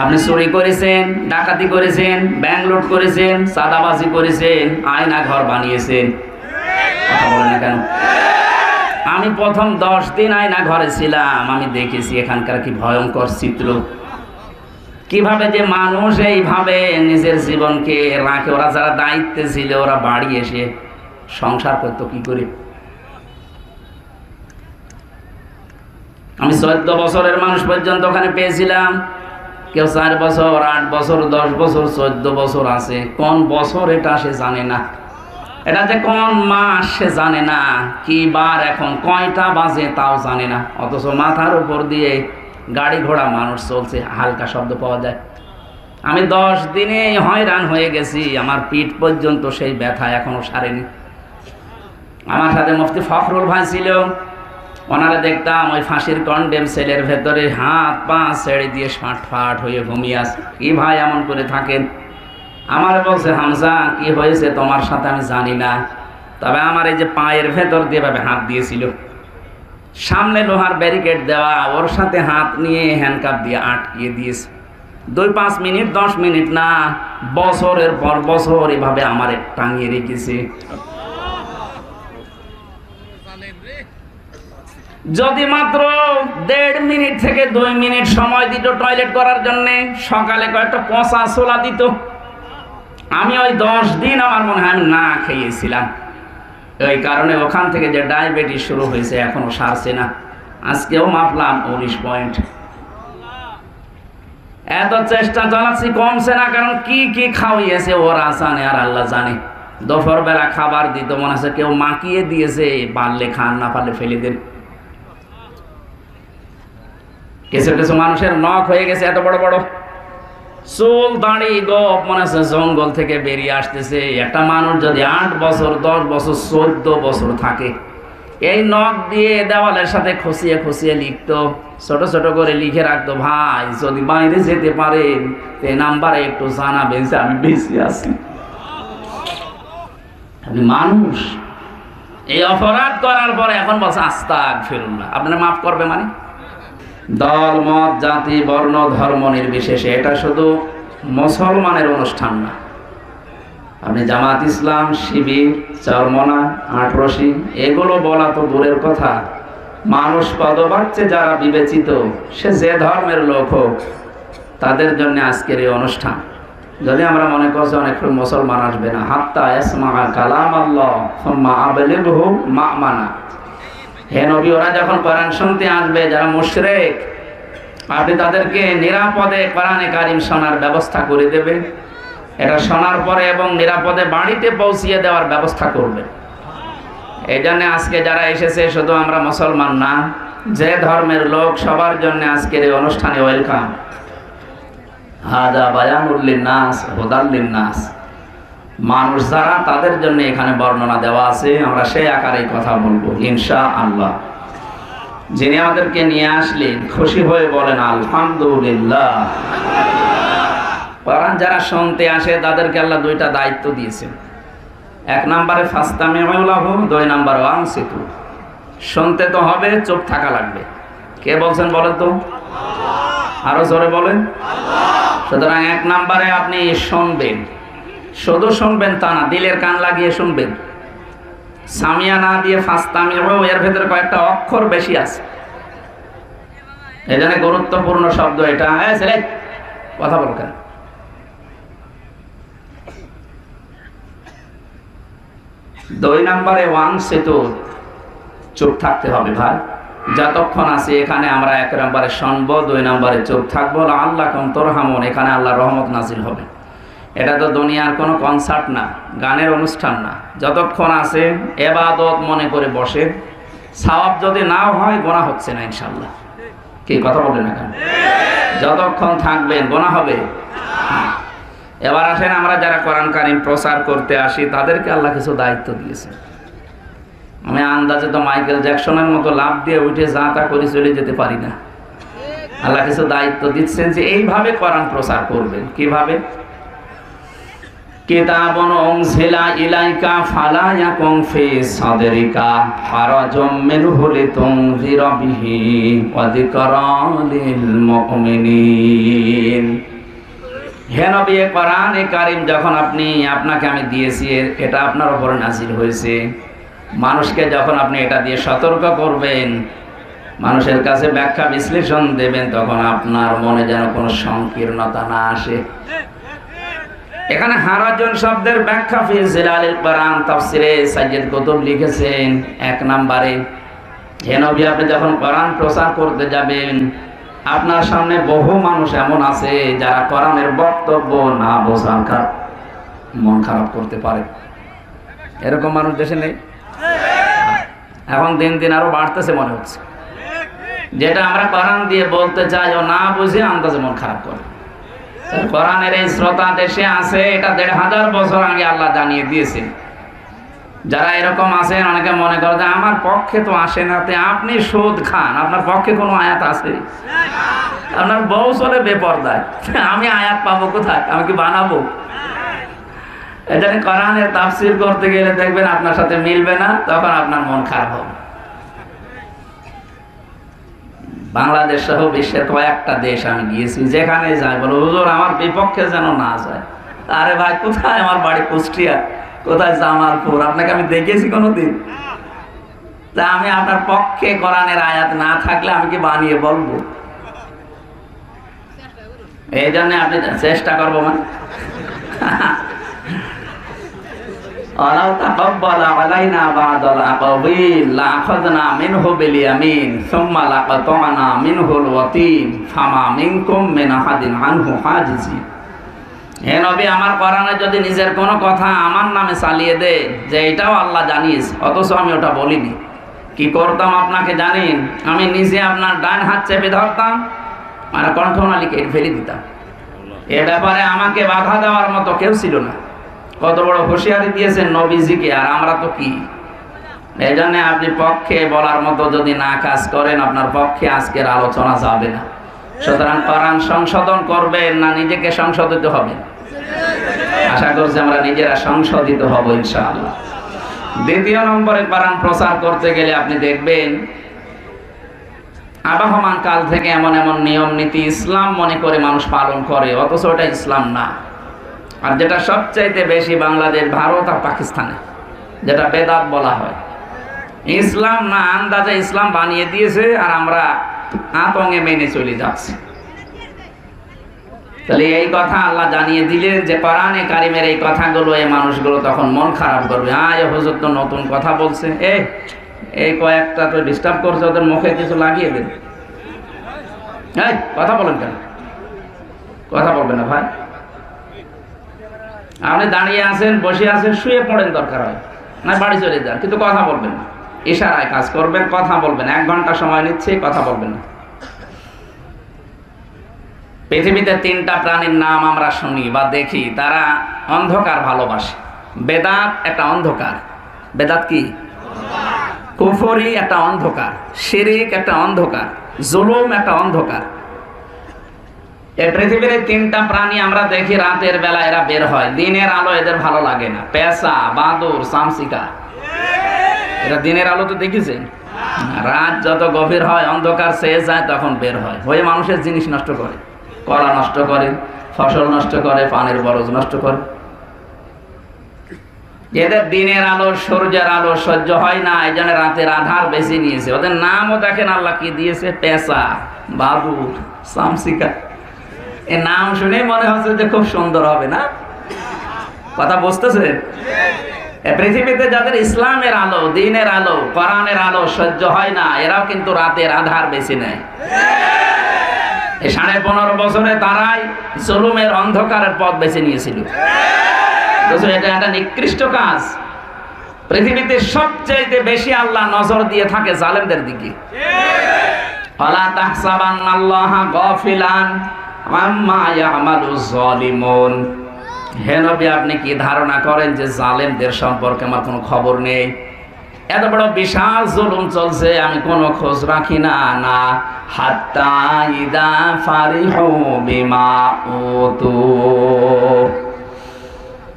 আপনি চুরি করেছেন, ডাকাতি করেছেন, ব্যাংক লুট করেছেন, চাঁদাবাজি করেছেন, আয়না ঘর বানিয়েছেন। কথা বলেন না কেন? আমি প্রথম 10 দিন আয়না ঘরে ছিলাম, আমি দেখেছি এখানকার কি ভয়ঙ্কর চিত্র, কিভাবে যে মানুষ এইভাবে নিজের জীবনকে রাখে। ওরা যারা দায়িত্বে ছিল ওরা বাড়ি এসে সংসার করতো কি করে। আমি 14 বছরের মানুষ পর্যন্ত ওখানে পেয়েছিলাম। কেউ 4 বছর, 8 বছর, 10 বছর, 14 বছর আছে। কোন বছর এটা সে জানে না, এটা যে কোন মাস সে জানে না, কি বার এখন কয়টা বাজে তাও জানে না। অথচ মাথার উপর দিয়ে গাড়ি ঘোড়া মানুষ চলছে, হালকা শব্দ পাওয়া যায়। আমি 10 দিনে হয়রান হয়ে গেছি, আমার পিঠ পর্যন্ত সেই ব্যথা এখনো সারেনি। আমার সাথে মুফতি ফখরুল ভাই ছিল, ওনারা দেখতাম ওই ফাঁসির কন্ডেম সেলের ভেতরে হাত পা ছেড়ে দিয়ে ফাট হয়ে ঘুমিয়ে আছে। কি ভাই এমন করে থাকেন? আমার বলছে, হামজা কি হয়েছে তোমার সাথে আমি জানি না, তবে আমার এই যে পায়ের ভেতর দিয়ে ভাবে হাত দিয়েছিল, সামনে লোহার ব্যারিকেড দেওয়া, ওর সাথে হাত নিয়ে হ্যান্ডকাপ দিয়ে আটকিয়ে দিয়েছে। 2-5 মিনিট 10 মিনিট না, বছরের পর বছর এভাবে আমার টাঙিয়ে রেখেছে। যদি মাত্র 1.5 মিনিট থেকে 2 মিনিট সময় দিত টয়লেট করার জন্য, সকালে কয়েকটা পচা ছোলা দিত, আমি ওই 10 দিন আমার মনে হয় আমি না খেয়েছিলাম। ওই কারণে ওখান থেকে যে ডায়াবেটিস শুরু হয়েছে এখনো সারছে না। আজকেও মাপলাম 19 পয়েন্ট। এত চেষ্টা চালাচ্ছি, কমছে না। কারণ কি কি খাওয়াইয়েছে ওরা জানে আর আল্লাহ জানে। দুপুর বেলা খাবার দিত, মনে আছে কেউ মাখিয়ে দিয়েছে, পারলে খান না পারলে ফেলে দেন। কিছু কিছু মানুষের নখ হয়ে গেছে এত বড় বড়, চুল দাঁড়ি গোপ মনে আছে জঙ্গল থেকে বেরিয়ে আসতেছে। একটা মানুষ যদি 8 বছর 10 বছর 14 বছর থাকে, এই নখ দিয়ে দেওয়ালের সাথে খুশিয়ে খুশিয়ে লিখতো, ছোট ছোট করে লিখে রাখতো, ভাই যদি বাইরে যেতে পারেন এই নাম্বারে একটু জানাবেন যে আমি বেঁচে আছি। আপনি মানুষ এই অপরাধ করার পরে এখন বলছে আস্তাগফিরুল্লাহ। আপনারা মাফ করবে মানে? দল মত জাতি বর্ণ ধর্ম নির্বিশেষে এটা শুধু মুসলমানের অনুষ্ঠান না। আপনি জামাত ইসলাম, শিবির, চরমনা, আটরশি এগুলো বলা তো দূরের কথা, মানুষ পদবাচ্যে যারা বিবেচিত, সে যে ধর্মের লোক হোক, তাদের জন্য আজকের এই অনুষ্ঠান। যদি আমরা মনে করছি অনেক মুসলমান আসবে না, হাত্তা ইয়াসমা কালাম আল্লাহ সুম্মা আবলিগহু মা'মানা। হে নবী, ওরা যখন কোরআন শুনতে আসবে যারা মুশরিক, আপনি তাদেরকে নিরাপদে কোরআনে কারিম শোনার ব্যবস্থা করে দেবে। এটা শোনার পরে এবং নিরাপদে বাড়িতে পৌঁছিয়ে দেওয়ার ব্যবস্থা করবে। এই জন্য আজকে যারা এসেছে শুধু আমরা মুসলমান না, যে ধর্মের লোক সবার জন্য আজকের এই অনুষ্ঠানে ওয়েলকাম। হাদা বায়ানুল লিন্নাস হুদাল লিন্নাস। মানুষ যারা তাদের জন্য এখানে বর্ণনা দেওয়া আছে, আমরা সেই আকারে কথা বলবো ইনশাআল্লাহ। যিনি আমাদেরকে নিয়ে আসলেন খুশি হয়ে বলেন আলহামদুলিল্লাহ। কোরআন যারা শুনতে আসে তাদেরকে আল্লাহ 2টা দায়িত্ব দিয়েছেন। 1 নম্বরে ফাস্তামিউ লাহু, 2 নম্বরে আনসিতু। শুনতে তো হবে, চুপ থাকা লাগবে। কে বলছেন বলেন তো? আরো জোরে বলেন। সুতরাং 1 নম্বরে আপনি শুনবেন, শুধু শুনবেন তা না, দিলের কান লাগিয়ে শুনবেন। সামিয়া না দিয়ে ফাস্তামিউ, এর ভেতরে কয়েকটা অক্ষর বেশি আছে, এজন্য গুরুত্বপূর্ণ শব্দ এটা। ছেলে কথা বল কেন? 2 নম্বরে ওয়ানসিতু, চুপ থাকতে হবে ভাই। যতক্ষণ আছে এখানে আমরা 1 নম্বরে শুনবো, 2 নম্বরে চুপ থাকবো। আল্লাহুম তুরহামুন, এখানে আল্লাহর রহমত নাজিল হবে। এটা তো দুনিয়ার কোনো কনসার্ট না, গানের অনুষ্ঠান না। যতক্ষণ আছে ইবাদত মনে করে বসে, সওয়াব যদি নাও হয় গুনাহ হচ্ছে না ইনশাআল্লাহ। কি কথা বলেন না কেন? যতক্ষণ থাকবেন গুনাহ হবে। এবার আসেন, আমরা যারা কোরআন কারীম প্রচার করতে আসি তাদেরকে আল্লাহ কিছু দায়িত্ব দিয়েছেন। আমি আন্দাজে তো মাইকেল জ্যাকসনের মতো লাফ দিয়ে উঠে যা তা করে চলে যেতে পারি না। আল্লাহ কিছু দায়িত্ব দিচ্ছেন যে এইভাবে কোরআন প্রচার করবেন। কিভাবে? কিতাবুন উনজিলা ইলাইকা ফালা ইয়াকুন ফি সাদরিকা হারাজুম মিনহু লিতুনযিরা বিহি ওয়া যিকরা লিল মুমিনিন। হে নবী, কোরআনে কারীম যখন আপনাকে আমি দিয়েছি, এটা আপনার উপর নাযিল হয়েছে। মানুষকে যখন আপনি এটা দিয়ে সতর্ক করবেন, মানুষের কাছে ব্যাখ্যা বিশ্লেষণ দেবেন, তখন আপনার মনে যেন কোনো সংকীর্ণতা না আসে। এখানে হারাজুন শব্দের ব্যাখ্যা ফি জিলালিল কোরআন তাফসিরে সাইয়্যিদ কুতুব লিখেছেন 1 নম্বরে, হে নবী, আপনি যখন কোরআন প্রচার করতে যাবেন, আপনার সামনে বহু মানুষ এমন আছে যারা কোরআনের বক্তব্য না বোঝার কারণে মন খারাপ করতে পারে। এরকম মানুষ দেশে নেই? এখন দিন দিন আরো বাড়তেছে মনে হচ্ছে। যেটা আমরা কোরআন দিয়ে বলতে চাই ও না বুঝে আন্দাজে মন খারাপ করে। কোরআনের এই শ্রোতা দেশে আছে, এটা 1500 বছর আগে আল্লাহ জানিয়ে দিয়েছেন। যারা এরকম আছেন, অনেকে মনে করে যে আমার পক্ষে তো আসে না, আপনি সুদ খান, আপনার পক্ষে কোনো আয়াত আছে? আপনার বউ চলে বেপরদায়, আমি আয়াত পাবো কোথায়? আমি কি বানাবো? এটা কোরআনের তাফসীর করতে গেলে দেখবেন আপনার সাথে মিলবে না, তখন আপনার মন খারাপ হবে। বাংলাদেশ সহ বিশ্বের কয়েকটা দেশ আমি গিয়েছি, যেখানে যাই বলো হুজুর আমার বিপক্ষে যেন না যায়। আরে ভাই, কোথায়? আমার বাড়ি কুষ্টিয়া, কোথায় জামালপুর, আপনাকে আমি দেখেছি কোনোদিন? তা আমি আপনার পক্ষে কোরআনের আয়াত না থাকলে আমি কি বানিয়ে বলবো? এই জন্য আপনি চেষ্টা করবো মানে হে নবী, আমার কোরআনে যদি নিজের কোনো কথা আমার নামে চালিয়ে দে যে এটাও আল্লাহ জানিয়েছে, অথচ আমি ওটা বলিনি, কি করতাম আপনাকে জানেন? আমি নিজে আপনার ডান হাত চেপে ধরতাম আর কণ্ঠনালীকে ফেলে দিতাম। এ ব্যাপারে আমাকে বাধা দেওয়ার মতো কেউ ছিল না। কত বড় হুঁশিয়ারি দিয়েছেন নবীজিকে, আর আমরা তো কি? এই জন্য আপনি পক্ষে বলার মতো যদি না কাজ করেন, আপনার পক্ষে আজকের আলোচনা যাবে না। সুতরাং কোরআন সংশোধন করবেন না নিজেকে সংশোধিত হবেন? আশা করছি আমরা নিজেরা সংশোধিত হব ইনশাআল্লাহ। দ্বিতীয় নম্বরে কোরআন প্রচার করতে গেলে আপনি দেখবেন আবহমান কাল থেকে এমন এমন নিয়ম নীতি ইসলাম মনে করে মানুষ পালন করে, অথচ ওটা ইসলাম না। আর যেটা সবচাইতে বেশি বাংলাদেশ, ভারত আর পাকিস্তানে যেটা বেদাত বলা হয়, ইসলাম না, আন্দাজে ইসলাম বানিয়ে দিয়েছে আর আমরা আতঙ্কে মেনে চলে যাচ্ছি। তাহলে এই কথা আল্লাহ জানিয়ে দিলেন যে কোরআনে কারিমের এই কথাগুলো এই মানুষগুলো তখন মন খারাপ করবে। হুজুর তো নতুন কথা বলছে, এই কয়েকটা তো ডিস্টার্ব করছে, ওদের মুখে কিছু লাগিয়ে দেন। কথা বলেন কেন? কথা বলবেন না ভাই। আপনি দাঁড়িয়ে আছেন, বসে আছেন, শুয়ে পড়েন দরকার হয় না, বাড়ি চলে যান, কিন্তু কথা বলবেন না। ইশারায় কাজ করবেন, কথা বলবেন। 1 ঘন্টা সময় নিচ্ছে, কথা বলবেন না। পৃথিবীতে 3টা প্রাণীর নাম আমরা শুনি বা দেখি, তারা অন্ধকার ভালোবাসে। বেদাত একটা অন্ধকার। বেদাত কি? কুফরি একটা অন্ধকার, শিরিক একটা অন্ধকার, জুলুম একটা অন্ধকার। এই পৃথিবীর 3টা প্রাণী আমরা দেখি রাতের বেলা এরা বের হয়, দিনের আলো এদের ভালো লাগে না। পেঁচা, বাদুর, চামচিকা, এরা দিনের আলো তো দেখেছেন, রাত যত গভীর হয় অন্ধকার চেয়ে যায়, তখন বের হয়, হয়ে মানুষের জিনিস নষ্ট করে, কলা নষ্ট করে, ফসল নষ্ট করে, পানির বরজ নষ্ট করে। এদের দিনের আলো, সূর্যের আলো সহ্য হয় না, এই জন্য রাতের আধার বেশি নিয়েছে। ওদের নামও দেখেন আল্লাহ কি দিয়েছে, পেঁচা, বাদুর, চামচিকা। এ নাম শুনে মনে হচ্ছে যে খুব সুন্দর হবে না? কথা বুঝতেছেন? পৃথিবীতে যাদের ইসলামের আলো, দ্বীনের আলো, কোরআনের আলো সহ্য হয় না, এরাও কিন্তু রাতের আধার বেশি নেয়। এই 15.5 বছরে তারাই জুলুমের অন্ধকারের পথ বেছে নিয়েছিল। এটা একটা নিকৃষ্ট কাজ। পৃথিবীতে সবচেয়ে বেশি আল্লাহ নজর দিয়ে থাকে জালেমদের দিকে। ওয়ালা তাহসাবান্নাল্লাহা গাফিলান আম্মা ইয়ামালুজ জালিমুন। হে নবী, আপনি কি ধারণা করেন যে জালেমদের সম্পর্কে আমার কোনো খবর নেই? এত বড় বিশাল জুলুম চলছে, আমি কোনো খোঁজ রাখি না। না, হাত্তা ইদা ফারিহু বিমা উতু,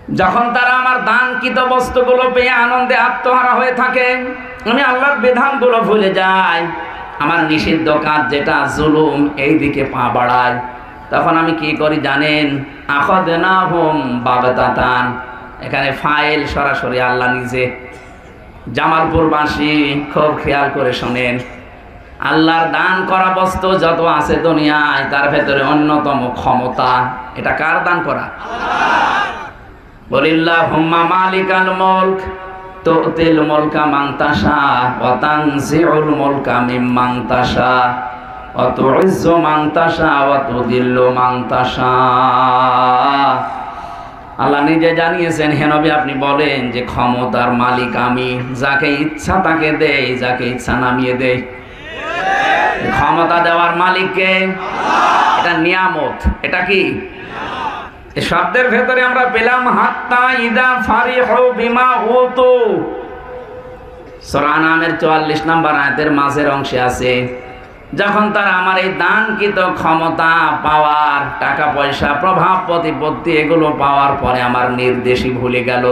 যখন তারা আমার দানকৃত বস্তুগুলো পেয়ে আনন্দে আত্মহারা হয়ে থাকে, আমি আল্লাহর বিধানগুলো ভুলে যাই, আমার নিষিদ্ধ কাজ যেটা জুলুম এই দিকে পা বাড়ায়, তখন আমি কি করি জানেন? আখাযনাহুম বাগতাতান। এখানে ফাইল সরাসরি আল্লাহ নিজে। জামালপুরবাসী খুব খেয়াল করে শোনেন, আল্লাহর দান করা বস্তু যত আছে দুনিয়ায় তার ভেতরে অন্যতম ক্ষমতা, এটা কার দান করা? বলিল্লাহুম্মা মালিকাল মুলক তুতিল মুলকা মান তাশা ওয়া তানজিউল মুলকা মিম্মান তাশা ওয়া তুইজ্জু মান তাশা ওয়া তুদিল্লু মান তাশা। আল্লাহ নিজে জানিয়েছেন, হে নবী আপনি বলেন যে ক্ষমতার মালিক আমি, যাকে ইচ্ছা তাকে দেই, যাকে ইচ্ছা নামিয়ে দেই। ক্ষমতা দেওয়ার মালিককে, এটা নিয়ামত। এটা কি? এই শব্দের ভেতরে আমরা পেলাম হাত্তা ইদা ফারিহু বিমা উতু। সূরা আনামের 44 নম্বর আয়াতের মাঝের অংশে আছে, যখন তারা আমার এই দানকৃত ক্ষমতা পাওয়ার, টাকা পয়সা, প্রভাব প্রতিপত্তি এগুলো পাওয়ার পরে আমার নির্দেশই ভুলে গেল।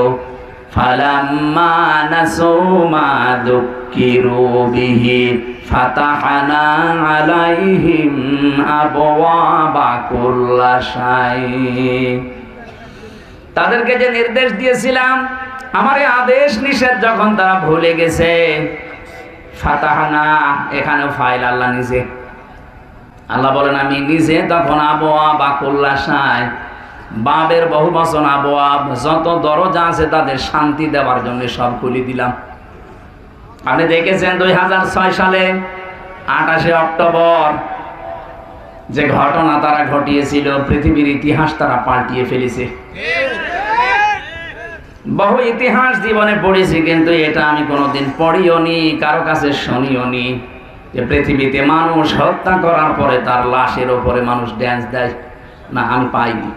ফালাম্মা নাসু মা যুক্কিরু বিহি ফাতাহনা আলাইহিম আবওয়াবা কুল্লা শাই। তাদেরকে যে নির্দেশ দিয়েছিলাম, আমার এই আদেশ নিষেধ যখন তারা ভুলে গেছে, ফাতাহনা, এখানেও ফাইল আল্লাহ নিজে। আল্লাহ বলেন আমি নিজে তখন আবওয়াবা কুল্লা শাই, বাবের বহু বচন আবওয়াব, যত দরজা আছে তাদের শান্তি দেওয়ার জন্য সব খুলে দিলাম। আপনি দেখেছেন 2006 সালে 28 অক্টোবর যে ঘটনা তারা ঘটিয়েছিল, পৃথিবীর ইতিহাস তারা পাল্টিয়ে ফেলেছে। বহু ইতিহাস জীবনে পড়েছি, কিন্তু এটা আমি কোনোদিন পড়িও নি, কারো কাছে শুনিও নি, যে পৃথিবীতে মানুষ হত্যা করার পরে তার লাশের ওপরে মানুষ ড্যান্স দেয়। না, আমি পাইনি।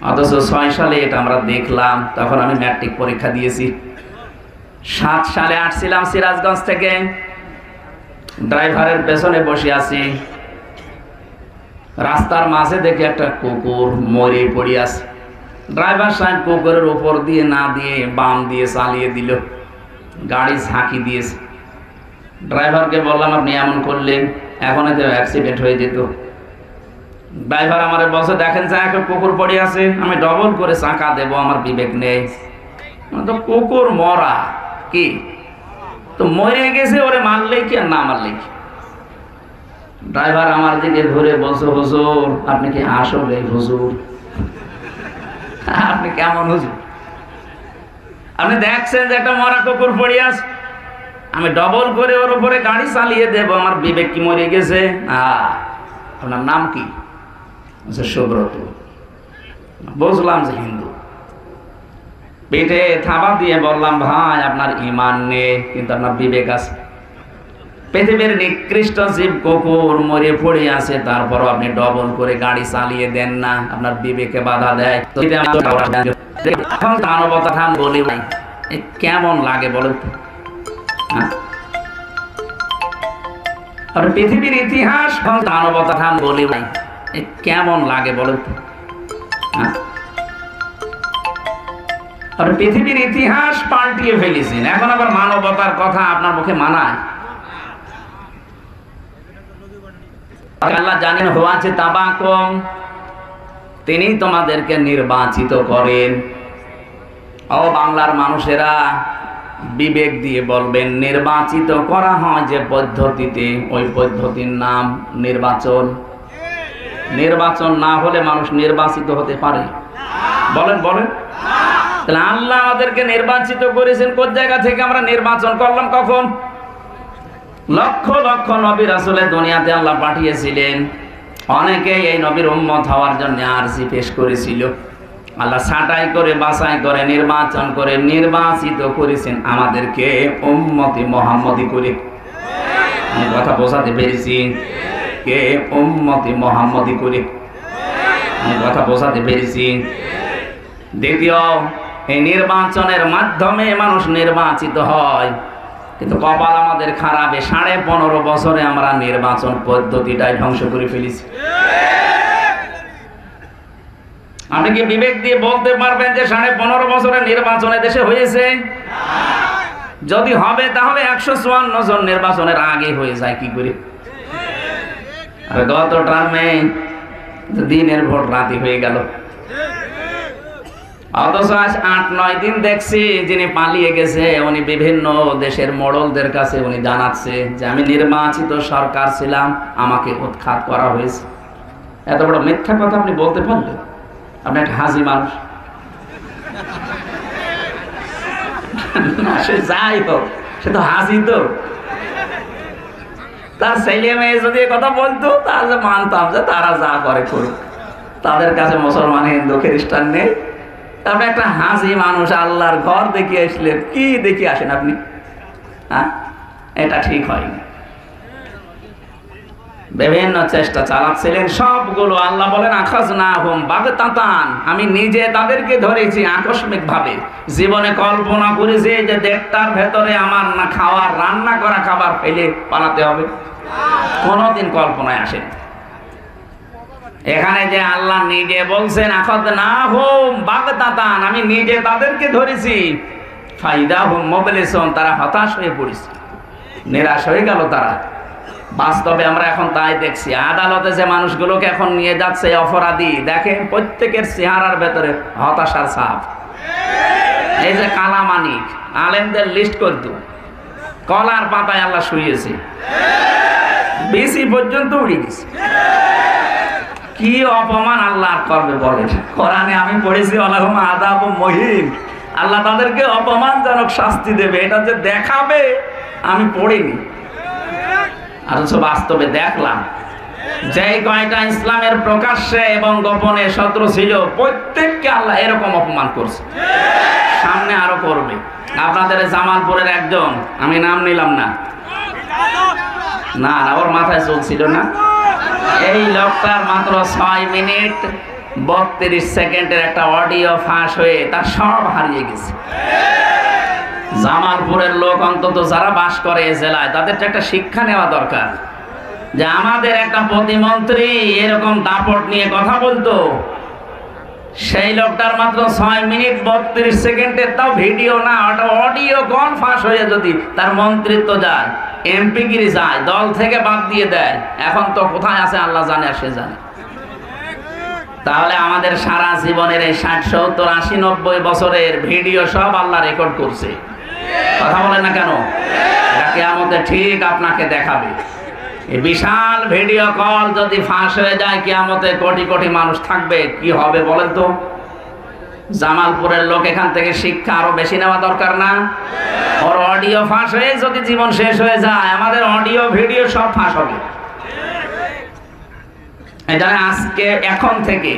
অথচ 6 সালে এটা আমরা দেখলাম, তখন আমি ম্যাট্রিক পরীক্ষা দিয়েছি। 7 সালে আসছিলাম সিরাজগঞ্জ থেকে, ড্রাইভারের পেছনে বসে আছি, রাস্তার মাঝে দেখে একটা কুকুর মরে পড়ে আছে। ড্রাইভার সাহেব কুকুরের উপর দিয়ে না দিয়ে বাম দিয়ে চালিয়ে দিল, গাড়ি ঝাঁকি দিয়েছে। ড্রাইভারকে বললাম আপনি এমন করলেন, এখন এতে অ্যাক্সিডেন্ট হয়ে যেত। ড্রাইভার আমারে বলছে দেখেন একটা কুকুর পড়ে আছে, আমি ডবল করে চাকা দেব, আমার বিবেক নেই। তো কুকুর মরা কি, তো মরে গেছে, ওরে মারলেই কি আর না মারলেই কি? ড্রাইভার আমার দিকে ঘুরে বলছে হুজুর আপনি কি আসলে হুজুর? আপনি কেমন হুজুর? আপনি দেখছেন যে একটা মরা কুকুর পড়ে আছে, আমি ডবল করে ওর উপরে গাড়ি চালিয়ে দেব, আমার বিবেক কি মরে গেছে? আপনার নাম কি? সুব্রত। বুঝলাম যে হিন্দু। পেটে থাবা দিয়ে বললাম ভাই আপনার ঈমান নেই, কিন্তু আপনার বিবেক আছে। পৃথিবীর নিকৃষ্ট জীব কুকুর মরে পড়ে আছে, তারপরও আপনি ডবল করে গাড়ি চালিয়ে দেন না, আপনার বিবেকে বাধা দেয়। এখন মানবতা থাম বলি ভাই, কেমন লাগে বলেন তো? আর পৃথিবীর ইতিহাস মানবতা থাম বলি ভাই, কেমন লাগে বলেন তো? আর পৃথিবীর ইতিহাস পাল্টিয়ে ফেলেছেন, এখন আবার মানবতার কথা আপনার মুখে মানায়? আল্লাহ জানেন হুয়াছে তাবাকুম, তিনি তোমাদেরকে নির্বাচিত করেন। ও বাংলার মানুষেরা বিবেক দিয়ে বলবেন, নির্বাচিত করা হয় যে পদ্ধতিতে, ওই পদ্ধতির নাম নির্বাচন। নির্বাচন না হলে মানুষ নির্বাচিত হতে পারে? বলেন বলেন। তাহলে আল্লাহ আমাদেরকে নির্বাচিত করেছেন কোন জায়গা থেকে? আমরা নির্বাচন করলাম কখন? লক্ষ লক্ষ নবী রাসূলের দুনিয়াতে আল্লাহ পাঠিয়েছিলেন, অনেকে এই নবীর উম্মত হওয়ার জন্য আরজি পেশ করেছিল। আল্লাহ ছাঁটাই করে বাছাই করে নির্বাচন করে নির্বাচিত করেছেন আমাদেরকে উম্মতি মুহাম্মদি করে। আমি কথা বোঝাতে পেরেছি? কে উম্মতি মুহাম্মদি করে, আমি কথা বোঝাতে পেরেছি? দ্বিতীয়, এই নির্বাচনের মাধ্যমে মানুষ নির্বাচিত হয়, কিন্তু কপাল আমাদের খারাপ, 15.5 বছরে আমরা নির্বাচন পদ্ধতিটাই ধ্বংস করে ফেলেছি। আপনি কি বিবেক দিয়ে বলতে পারবেন যে 15.5 বছরের নির্বাচনে দেশে হয়েছে? যদি হবে তাহলে 154 জন নির্বাচনের আগে হয়ে যায় কি করে? আর গত টার্মে দিনের ভোট রাতে হয়ে গেল। অথচ আজ 8-9 দিন দেখছি যিনি পালিয়ে গেছে উনি বিভিন্ন দেশের মোড়লদের কাছে উনি জানাচ্ছে যে আমি নির্বাচিত সরকার ছিলাম, আমাকে উৎখাত করা হয়েছে। এত বড় মিথ্যা কথা আপনি বলতে পারলেন? আপনি একটা হাজি মানুষ। না, সে যাই হোক, সে তো হাজি। তো তার ছেলে মেয়ে যদি কথা বলতো তাহলে মানতাম যে তারা যা করে করুক, তাদের কাছে মুসলমান, হিন্দু, খ্রিস্টান নেই। আপনি একটা হাজি মানুষ, আল্লাহর ঘর দেখিয়ে আসলেন, কি দেখিয়ে আসেন আপনি? হ্যাঁ, এটা ঠিক হয়নি। বিভিন্ন চেষ্টা চালাচ্ছিলেন, সবগুলো আল্লাহ বলেন আখাযনাহুম বাগতাতান, আমি নিজে তাদেরকে ধরেছি আকস্মিক ভাবে। জীবনে কল্পনা করেছি যে 1.5টার ভেতরে আমার না খাওয়ার, রান্না করা খাবার ফেলে পালাতে হবে, কোনোদিন কল্পনায় আসেনি। এখানে যে আল্লাহ নিজে বলছেন আখাযনাহুম বাগতাতান, আমি নিজে তাদেরকে ধরেছি, ফাইদাহুম মুবলিসুন, তারা হতাশ হয়ে পড়েছে, নিরাশ হয়ে গেল তারা। বাস্তবে আমরা এখন তাই দেখছি। আদালতে যে মানুষগুলোকে এখন নিয়ে যাচ্ছে অপরাধী, দেখেন প্রত্যেকের চেহারার ভেতরে হতাশার ছাপ। এই যে কালামানিক, আলেমদের লিস্ট করত, কলার পাতায় আল্লাহ শুয়েছে, বেশি পর্যন্ত উড়ে গেছে। কি অপমান আল্লাহ করবে বলেন? কোরআনে আমি পড়েছি আল্লাহুম্মা আযাবুম মুহিন, আল্লাহ তাদেরকে অপমানজনক শাস্তি দেবে, এটা যে দেখাবে আমি পড়িনি। আর বাস্তবে দেখলাম যে কয়টা ইসলামের প্রকাশ্যে এবং গোপনে শত্রু ছিল, প্রত্যেককে আল্লাহ এরকম অপমান করছে, সামনে আরো করবে। আপনাদের জামালপুরের একজন, আমি নাম নিলাম না, না ওর মাথায় চলছিল না, এই লোকটার মাত্র 6 মিনিট 32 সেকেন্ডের একটা অডিও ফাঁস হয়ে তার সব হারিয়ে গেছে। জামালপুরের লোক অন্তত যারা বাস করে এই জেলায়, তাদের একটা শিক্ষা নেওয়া দরকার যে আমাদের একটা প্রতিমন্ত্রী এরকম দাপট নিয়ে কথা বলতো, সেই লোকটার মাত্র 6 মিনিট 32 সেকেন্ডের, তাও ভিডিও না, ওটা অডিও কল ফাঁস হয়ে যদি তার মন্ত্রিত্ব যায়, এমপিগিরি যায়, দল থেকে বাদ দিয়ে দেয়, এখন তো কোথায় আছে আল্লাহ জানে, আর সে জানে। তাহলে আমাদের সারা জীবনের এই 60, 70, 80, 90 বছরের ভিডিও সব আল্লাহ রেকর্ড করছে। কথা বলেন না কেন? এটা কিয়ামতে ঠিক আপনাকে দেখাবে। এই বিশাল ভিডিও কল যদি ফাঁস হয়ে যায়, কিয়ামতে কোটি কোটি মানুষ থাকবে, কি হবে বলেন তো? জামালপুরের লোক এখান থেকে শিক্ষা আরো বেশি নেওয়া দরকার না? ওর অডিও ফাঁস হয়ে যদি জীবন শেষ হয়ে যায়, আমাদের অডিও ভিডিও সব ফাঁস হবে। এটা আজকে এখন থেকে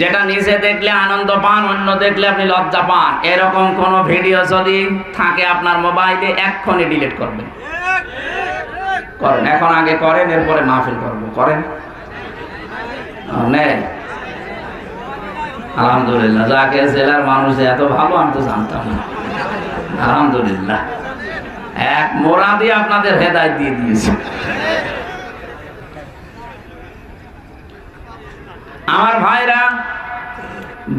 যেটা নিজে দেখলে আনন্দ পান, অন্য দেখলে আপনি লজ্জা পান, এরকম কোন ভিডিও যদি থাকে আপনার মোবাইলে, এক্ষুনি ডিলিট করবেন। করেন, এখন আগে করেন, এরপরে মাহফিল করবো, করেন। আলহামদুলিল্লাহ, যাকে জেলার মানুষ এত ভালো আমি তো জানতাম না। আলহামদুলিল্লাহ, এক মোরাদি আপনাদের হেদায়েত দিয়ে দিয়েছে। আমার ভাইরা,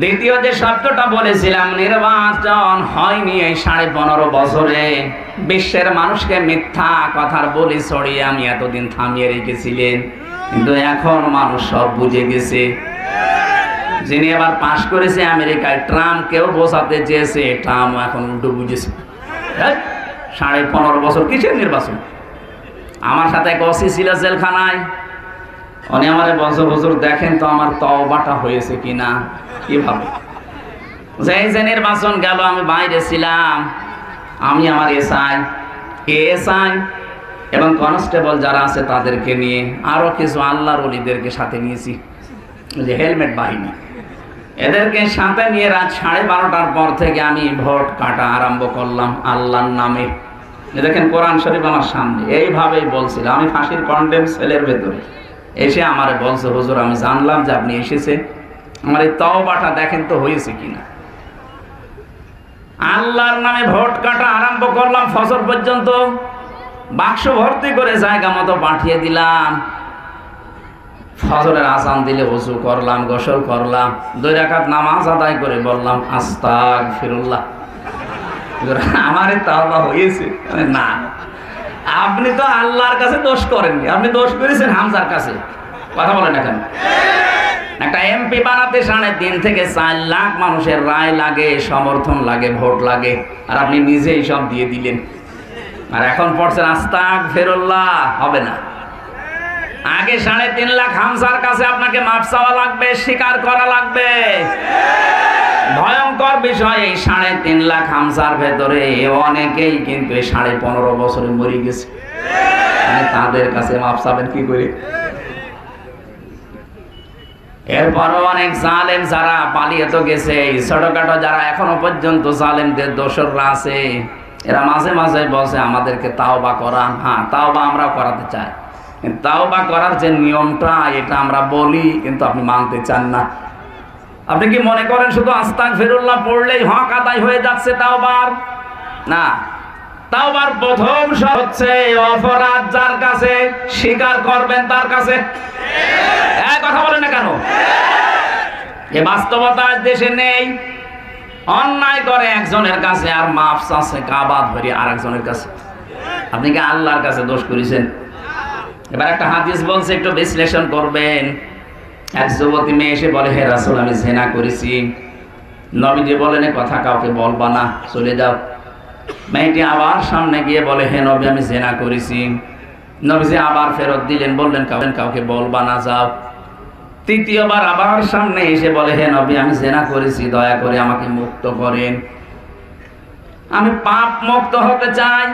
দ্বিতীয় যে শব্দটা বলেছিলাম, নির্বাচন হয়নি এই 15.5 বছরে, বিশ্বের মানুষকে মিথ্যা কথার বলি ছড়িয়ে আমি এতদিন থামিয়ে রেখেছিলেন, কিন্তু এখন মানুষ সব বুঝে গেছে। যিনি এবার পাশ করেছে আমেরিকায়, ট্রাম্পকেও বোঝাতে চেয়েছে, ট্রাম্প এখন উল্টো বুঝেছে। 15.5 বছর কিসের নির্বাচন? আমার সাথে এক ওসি ছিল জেলখানায়, উনি আমারে বলছে, হুজুর দেখেন তো আমার তওবাটা হয়েছে কিনা। কিভাবে? যে নির্বাচন গেল আমি বাইরে ছিলাম, আমি আমার এসআই এবং কনস্টেবল যারা আছে তাদেরকে নিয়ে, আরো কিছু আল্লাহর ওলিদেরকে সাথে নিয়েছি, যে হেলমেট বাহিনী, এদেরকে সাথে নিয়ে রাত 12:30টার পর থেকে আমি ভোট কাটা আরম্ভ করলাম আল্লাহর নামে। দেখেন কোরআন শরীফ আমার সামনে, এইভাবেই বলছিল। আমি ফাঁসির কন্ডেম সেলের ভেতরে এসে আমারে বলছে, হুজুর আমি জানলাম যে আপনি এসেছেন, আমার এই তওবাটা দেখেন তো হয়েছে কিনা। আল্লাহর নামে ভোট কাটা আরম্ভ করলাম, ফজর পর্যন্ত বাক্স ভর্তি করে জায়গা মতো পাঠিয়ে দিলাম। ফজরের আজান দিলে ওযু করলাম, গোসল করলাম, 2 রাকাত নামাজ আদায় করে বললাম আস্তাগফিরুল্লাহ। আমারে তাওবা হয়েছে? না, আপনি তো আল্লাহর কাছে দোষ করেননি, আপনি দোষ করেছেন হামজার কাছে। কথা বলেন এখন। একটা এমপি বানাতে 3.5 থেকে 4 লাখ মানুষের রায় লাগে, সমর্থন লাগে, ভোট লাগে, আর আপনি নিজেই সব দিয়ে দিলেন। আর এখন পড়ছেন আস্তাগফিরুল্লাহ। হবে না। আগে 3.5 লাখ হামজার কাছে আপনাকে মাফ চাওয়া লাগবে, স্বীকার করা লাগবে। ভয়ঙ্কর বিষয়, এই 3.5 লাখ হামজার ভেতরে অনেকেই কিন্তু এই 15.5 বছরে মরে গেছে। তাদের কাছে মাফ চাবেন কি করে? এরপরও অনেক জালেম যারা পালিয়ে তো গেছে, ছোটখাটো যারা এখনো পর্যন্ত জালেমদের দোসররা আছে, এরা মাঝে মাঝে বলছে আমাদেরকে তাওবা করান। হ্যাঁ, তাওবা আমরাও করাতে চাই। তাওবা করার যে নিয়মটা, এটা আমরা বলি, কিন্তু আপনি মানতে চান না। আপনি কি মনে করেন শুধু আস্তাগফিরুল্লাহ পড়লেই হক আদায় হয়ে যাচ্ছে তাওবার? না, তাওবার প্রথম শর্ত হচ্ছে অপরাধ যার কাছে, স্বীকার করবেন তার কাছে। এই কথা বলেন না কেন? এ বাস্তবতা দেশে নেই। অন্যায় করে একজনের কাছে আর মাফ চাচ্ছে কাবা ধরে আরেকজনের কাছে। আপনি কি আল্লাহর কাছে দোষ করেছেন? এবার একটা হাদিস বলছে, একটু বিশ্লেষণ করবেন। এক যুবতী মেয়ে এসে বলে, হে রাসূল, আমি জিনা করেছি। নবীজি বলেন, কথা কাউকে বলবা না, চলে যাও। মেয়েটি আবার সামনে গিয়ে বলে, হে নবী, আমি জিনা করেছি। নবীজি আবার ফেরত দিলেন, বললেন কাউকে বলবা না, যাও। তৃতীয়বার আবার সামনে এসে বলে, হে নবী, আমি জিনা করেছি, দয়া করে আমাকে মুক্ত করেন, আমি পাপ মুক্ত হতে চাই।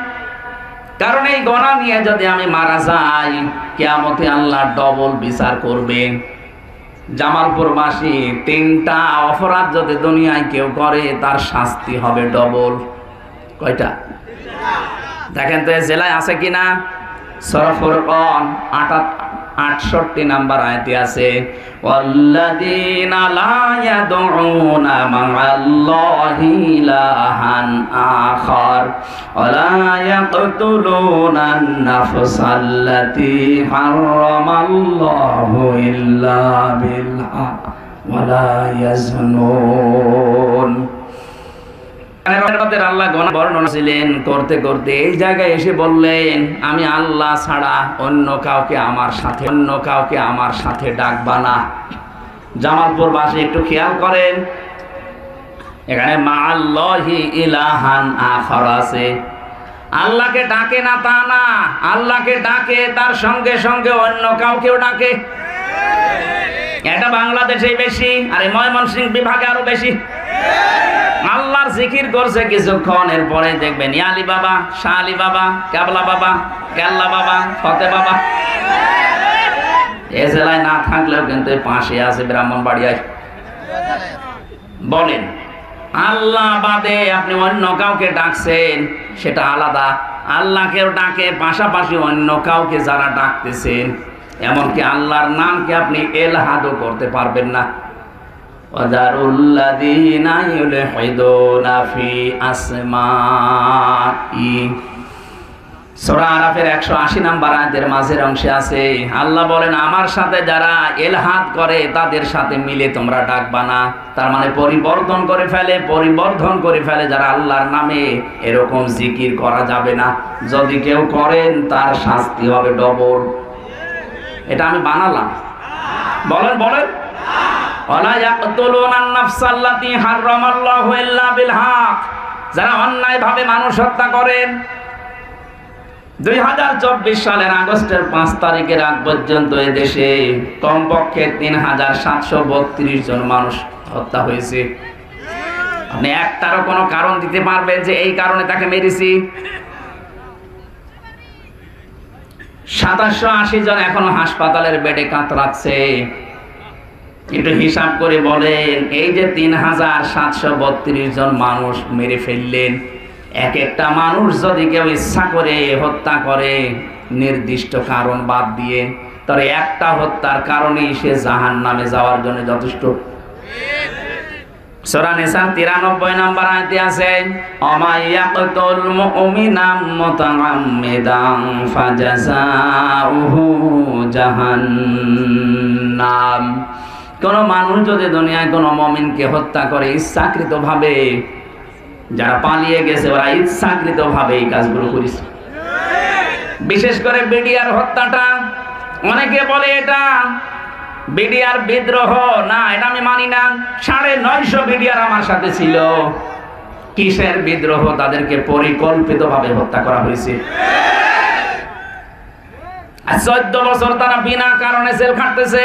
কারণ এই গুনাহ নিয়ে যদি আমি মারা যাই, কিয়ামতে আল্লাহ ডবল বিচার করবেন। জামালপুরবাসী 3টা অপরাধ যদি দুনিয়ায় কেউ করে, তার শাস্তি হবে ডবল। কয়টা? দেখেন তো এই জেলায় আছে কিনা। সূরা ফুরকান 68 নাম্বার আয়াতে আছে, ওয়াল্লাযীনা লা ইয়াদউনা মা'আল্লাহি ইলাহান আখার ওয়া লা ইয়াকতুলুনান নাফসাল্লাতী হারামাল্লাহু ইল্লা বিল হক ওয়া লা ইয়াজনুন। আল্লাহ গুনাহ বর্ণনা ছিলেন করতে করতে এই জায়গায় এসে বললেন, আমি আল্লাহ ছাড়া অন্য কাউকে আমার সাথে ডাকবা না। জামালপুরবাসী একটু খেয়াল করেন, এখানে মা'আল্লাহি ইলাহান আখার আছে। আল্লাহকে ডাকে না তা না, আল্লাহকে ডাকে, তার সঙ্গে সঙ্গে অন্য কাউকেও ডাকে। এটা বাংলাদেশে বেশি, আর এই ময়মনসিংহ বিভাগে আরো বেশি। আল্লাহর জিকির করছে কিছুক্ষণ, এরপরে দেখবেন ইয়ালি বাবা, শাহ আলী বাবা, কেবলা বাবা, কেল্লা বাবা, ফতে বাবা। এ জেলায় না থাকলেও কিন্তু পাশে আছে ব্রাহ্মণবাড়িয়ায়। বলেন, আল্লাহ বাদে আপনি অন্য কাউকে ডাকছেন, সেটা আলাদা। আল্লাহকেও ডাকে, পাশাপাশি অন্য কাউকে যারা ডাকতেছেন, এমনকি আল্লাহর নামকে আপনি এলহাদও করতে পারবেন না। ওয়াদারুল্লাযীনা ইউলহিদুনা ফি আসমাই। সূরা আরাফের 180 নাম্বার আয়াতের মাঝের অংশে আছে, আল্লাহ বলেন, আমার সাথে যারা এলহাদ করে তাদের সাথে মিলে তোমরা ডাকবা না। তার মানে পরিবর্ধন করে ফেলে যারা আল্লাহর নামে, এরকম জিকির করা যাবে না। যদি কেউ করেন, তার শাস্তি হবে ডবল। এটা আমি বানালাম। বলেন বলেন। ওয়ালা ইয়াকতুলুনান নাফসাল্লাতী হারামাল্লাহু ইল্লা বিল হক। যারা অন্যায়ভাবে মানুষ হত্যা করেন। 2024 সালের আগস্টের 5 তারিখের আগ পর্যন্ত এই দেশে কমপক্ষে 3732 জন মানুষ হত্যা হয়েছে। আপনি একটারও কোনো কারণ দিতে পারবেন যে এই কারণে তাকে মেরেছি? 2780 জন এখনো হাসপাতালের বেডে কাতরাচ্ছে। একটু হিসাব করে বলেন, এই যে 3732 জন মানুষ মেরে ফেললেন, এক একটা মানুষ যদি কেউ ইচ্ছা করে হত্যা করে, নির্দিষ্ট কারণ বাদ দিয়ে, তাহলে একটা হত্যার কারণেই সে জাহান্নামে যাওয়ার জন্য যথেষ্ট। সূরা নিসা 93 নম্বর আয়াতে আছে, অমাইয়াকতুল মুমিনা মুতাআম্মিদান ফাজাযাউহু জাহান্নাম। কোন মানুষ যদি দুনিয়ায় কোন মুমিনকে হত্যা করে ইচ্ছাকৃতভাবে, যারা পালিয়ে গেছে ওরা ইচ্ছাকৃতভাবে এই কাজগুলো করেছে। বিশেষ করে বিডিআর হত্যাটা, অনেকে বলে এটা বিডিআর বিদ্রোহ, না এটা আমি মানি না। 950 বিডিআর আমার সাথে ছিল। কিসের বিদ্রোহ? তাদেরকে পরিকল্পিতভাবে হত্যা করা হয়েছে। 14 বছর তারা বিনা কারণে জেল খাটতেছে।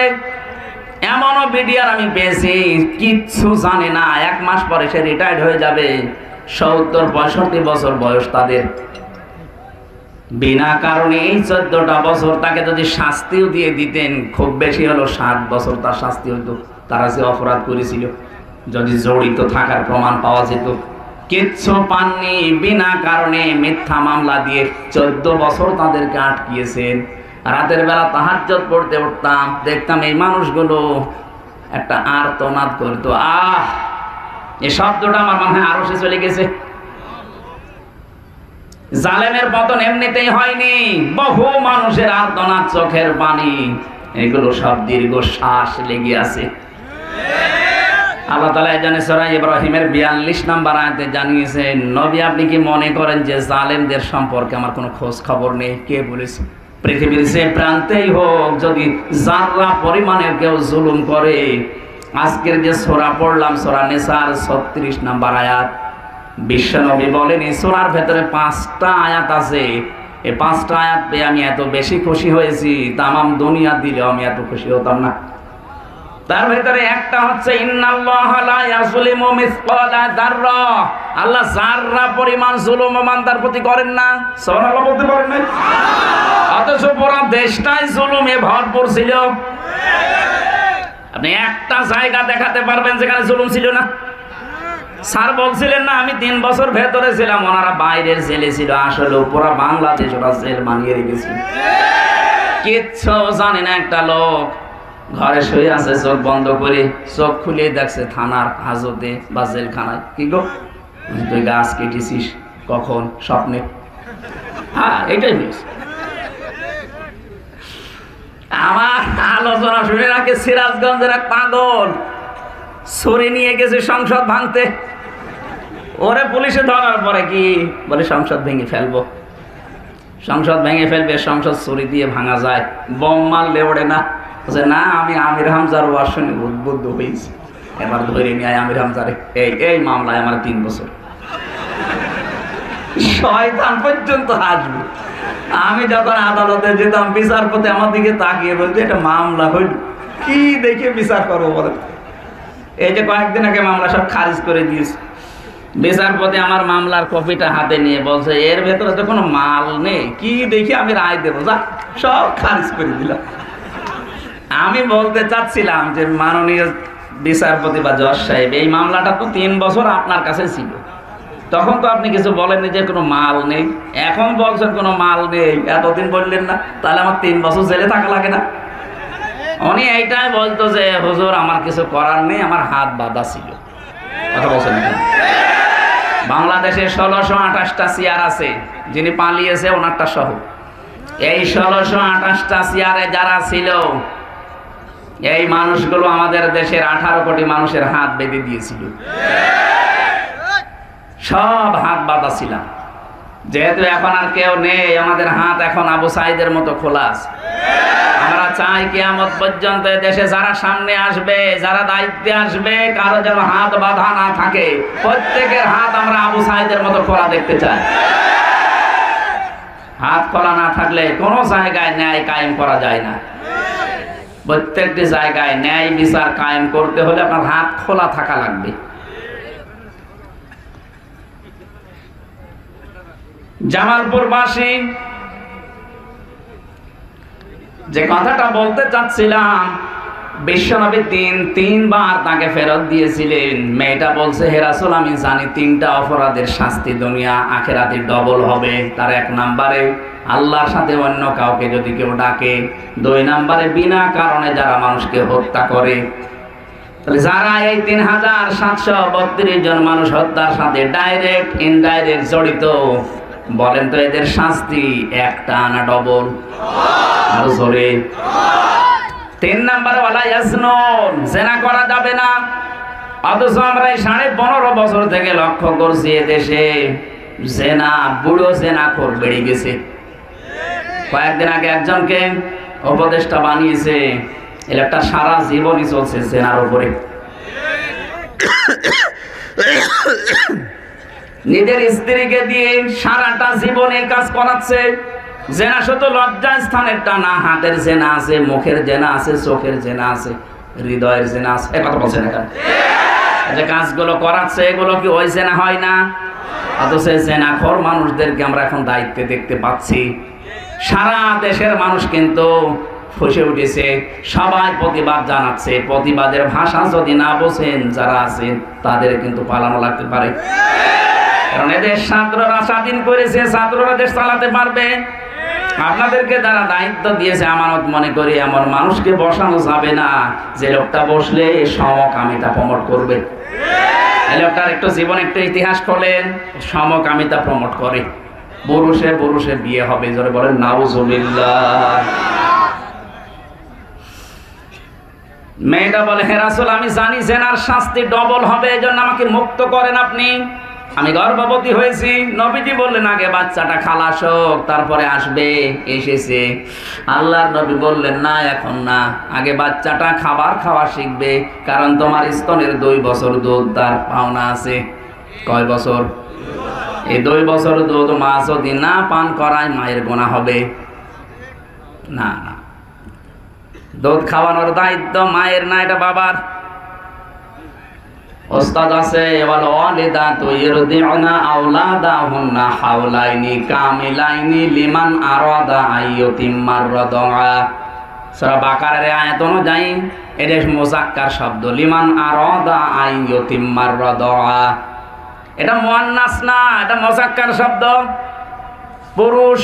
এমনও বিডিআর আমি পেয়েছি কিচ্ছু জানে না, 1 মাস পরে সে রিটায়ার্ড হয়ে যাবে। 70-65 বছর বয়স তাদের। বিনা কারণে এই 14টা বছর তাকে যদি শাস্তিও দিয়ে দিতেন, খুব বেশি হলো 7 বছর তার শাস্তি হইতো। তারা যে অপরাধ করেছিল যদি জড়িত থাকার প্রমাণ পাওয়া যেত, কিচ্ছু পাননি। বিনা কারণে মিথ্যা মামলা দিয়ে 14 বছর তাদেরকে আটকিয়েছেন। রাতের বেলা তাহাজ্জুদ পড়তে উঠতাম, দেখতাম এই মানুষগুলো একটা আর্তনাদ করতো, আহ! এই শব্দটা আমার মনে হয় আরশে চলে গেছে। জালেমের পতন এমনিতেই হয়নি, বহু মানুষের আর্তনাদ, চোখের পানি, এগুলো সব দীর্ঘশ্বাস লেগে আছে। আল্লাহ তাআলা জানে সূরা ইব্রাহিমের 42 নম্বর আয়াতে জানিয়েছেন, নবী আপনি কি মনে করেন যে জালেমদের সম্পর্কে আমার কোনো খোঁজ খবর নেই? কে বলেছে? পৃথিবীর যে প্রান্তেই হোক, যদি যারা পরিমাণের কেউ জুলুম করে, আজকের যে সূরা পড়লাম সূরা নিসার 36 নম্বর আয়াত, বিশ্বনবী বলেন এই সূরার ভেতরে 5টা আয়াত আছে। এই 5টা আয়াত পেয়ে আমি এত বেশি খুশি হয়েছি, তামাম দুনিয়া দিলেও আমি এত খুশি হতাম না। তার ভেতরে একটা হচ্ছে ইন্নাল্লাহা লা ইয়াজলিমু মিসকালা যাররা, আল্লাহ যাররা পরিমাণ জুলুম বান্দার প্রতি করেন না। সুবহানাল্লাহ বলতে পারেন না? অথচ পুরো দেশটাই জুলুমে ভরপুর ছিল। আপনি একটা জায়গা দেখাতে পারবেন যেখানে জুলুম ছিল না? স্যার বলছিলেন না আমি 3 বছর ভেতরে ছিলাম, ওনারা বাইরের জেলে ছিল। আসলে পুরো বাংলাদেশ ওরা জেল বানিয়ে রেখেছিল। কিচ্ছু জানে না একটা লোক, ঘরে শুয়ে আছে চোখ বন্ধ করে, চোখ খুলে দেখছে থানার হাজতে বা জেলখানায়। কি গো, তুই গাছ কেটেছিস কখন? স্বপ্নে। হ্যাঁ, এটাই হয়েছে। আমার আলোচনা শুনে রাখে সিরাজগঞ্জের এক পাগল ছুরি নিয়ে গেছে সংসদ ভাঙতে। ওরে পুলিশে ধরার পরে কি বলে, সংসদ ভেঙে ফেলবো। সংসদ ভেঙে ফেলবে, সংসদ ছুরি দিয়ে ভাঙা যায়, বোম মারলে ওড়ে না। না, আমি আমির হামজার ওয়াজ শুনে উদ্বুদ্ধ হয়েছি, এবার ধরে নিয়ে আমির হামজারে। এই মামলায় আমার 3 বছর। শয়তান পর্যন্ত হাসবে। আমি যখন আদালতে যেতাম, বিচারপতি আমার দিকে তাকিয়ে বলছে এটা মামলা হইল কি, দেখে বিচার করবো বলেন। এই যে কয়েকদিন আগে মামলা সব খারিজ করে দিয়েছে। বিচারপতি আমার মামলার কপিটা হাতে নিয়ে বলছে এর ভেতরে তো কোনো মাল নেই, কি দেখি আমি রায় দেবো, যা সব খারিজ করে দিলাম। আমি বলতে চাচ্ছিলাম যে মাননীয় বিচারপতি বা জজ সাহেব, এই মামলাটা তো 3 বছর আপনার কাছে ছিল, তখন তো আপনি কিছু বলেননি যে কোনো মাল নেই, এখন বলছেন কোনো মাল নেই, এতদিন বললেন না, তাহলে আমার 3 বছর জেলে থাকা লাগে না? উনি এইটাই বলতো যে হুজুর আমার কিছু করার নেই, আমার হাত বাঁধা ছিল। কথা বলছেন না? বাংলাদেশে 1628টা চেয়ার আছে, যিনি পালিয়েছে ওনারটা সহ। এই 1628টা চেয়ারে যারা ছিল, এই মানুষগুলো আমাদের দেশের 18 কোটি মানুষের হাত বেঁধে দিয়েছিল। সব হাত বাঁধা ছিলাম। যেহেতু এখন আর কেউ নেই, আমাদের হাত এখন আবু সাইদের মতো খোলা আছে। আমরা চাই কিয়ামত পর্যন্ত দেশে যারা সামনে আসবে, যারা দায়িত্বে আসবে, কারো যেন হাত বাঁধা না থাকে। প্রত্যেকের হাত আমরা আবু সাইদের মতো খোলা দেখতে চাই। হাত খোলা না থাকলে কোনো জায়গায় ন্যায় কায়েম করা যায় না। প্রত্যেকটি জায়গায় ন্যায় বিচার কায়েম করতে হলে আপনার হাত খোলা থাকা লাগবে। জামালপুরবাসী যে কথাটা বলতে চাচ্ছিলাম, বিশ্বনবী 3বার তাকে ফেরত দিয়েছিলেন। মেয়েটা বলছে হে রাসূল আমি জানি 3টা অপরাধের শাস্তি দুনিয়া আখিরাতে ডবল হবে। তার 1 নম্বরে আল্লাহর সাথে অন্য কাউকে যদি কেউ ডাকে, 2 নম্বরে বিনা কারণে যারা মানুষকে হত্যা করে, তাহলে যারা এই ৩৭৩২ জন মানুষ হত্যার সাথে ডাইরেক্ট ইনডাইরেক্ট জড়িত, বলেন তো এদের শাস্তি একটা না ডবল? আর জোরে। ৩ নাম্বার ওয়ালা ইয়াজনুন, জেনা করা যাবে না। অথচ আমরা এই ১৫.৫ বছর থেকে লক্ষ্য করছি এদেশে জেনা, বুড়ো জেনাখোর বেড়ে গেছে। কয়েকদিন আগে একজনকে উপদেষ্টা বানিয়েছে, একটা সারা জীবনই চলছে জেনার উপরে। নিজের স্ত্রীকে দিয়ে সারাটা জীবন এই কাজ করাচ্ছে। জেনা শুধু লজ্জা স্থানেরটা না, হাতের জেনা আছে, মুখের জেনা আছে, চোখের জেনা আছে, হৃদয়ের জেনা আছে। এই কথা বলছেন এখানে যে কাজগুলো করাচ্ছে, এগুলো কি ওই জেনা হয় না? অথচ জেনাখোর মানুষদেরকে আমরা এখন দায়িত্বে দেখতে পাচ্ছি। সারা দেশের মানুষ কিন্তু ফুঁসে উঠেছে, সবাই প্রতিবাদ জানাচ্ছে। প্রতিবাদের ভাষা যদি না বোঝেন যারা আছেন, তাদের কিন্তু পালানো লাগতে পারে। কারণ এদের ছাত্ররা স্বাধীন করেছে, ছাত্ররা দেশ চালাতে পারবে। আপনাদেরকে যারা দায়িত্ব দিয়েছে আমানত মনে করি এমন মানুষকে বসানো যাবে না যে লোকটা বসলে সমকামিতা প্রমোট করবে। এই লোকটার একটু জীবন, একটু ইতিহাস খোলেন, সমকামিতা প্রমোট করে। পুরুষে পুরুষে বিয়ে হবে, জোরে বলেন নাউজুবিল্লাহ। মেয়েটা বলে, হে রাসূল, আমি জানি জেনার শাস্তি ডবল হবে, এজন্য আমাকে মুক্ত করেন আপনি। আমি গর্ভবতী হয়েছি। নবীজি বললেন আগে বাচ্চাটা খালাস হোক, তারপরে আসবে। এসেছে। আল্লাহর নবী বললেন না, এখন না, আগে বাচ্চাটা খাবার খাওয়া শিখবে, কারণ তোমার স্তনের 2 বছর দুধ তার পাওনা আছে। কয় বছর? এই 2 বছর দুধ মা যদি না পান করায় মায়ের গুনাহ হবে। না না, দুধ খাওয়ানোর দায়িত্ব মায়ের না, এটা বাবার। ওস্তাদ আছে, ওয়াল ওয়ালিদাতু ইরদিউনা আওলাদাহুন্না হাওলাইনি কামিলাইনি লিমান আরাদা আইয়ুতিম্মার রাদা। সূরা বাকারার আয়াত অনুযায়ী এটা মুযাক্কার শব্দ, লিমান আরাদা আইয়ুতিম্মার রাদা। এটা মুয়ান্নাস না, এটা মুযাক্কার শব্দ। পুরুষ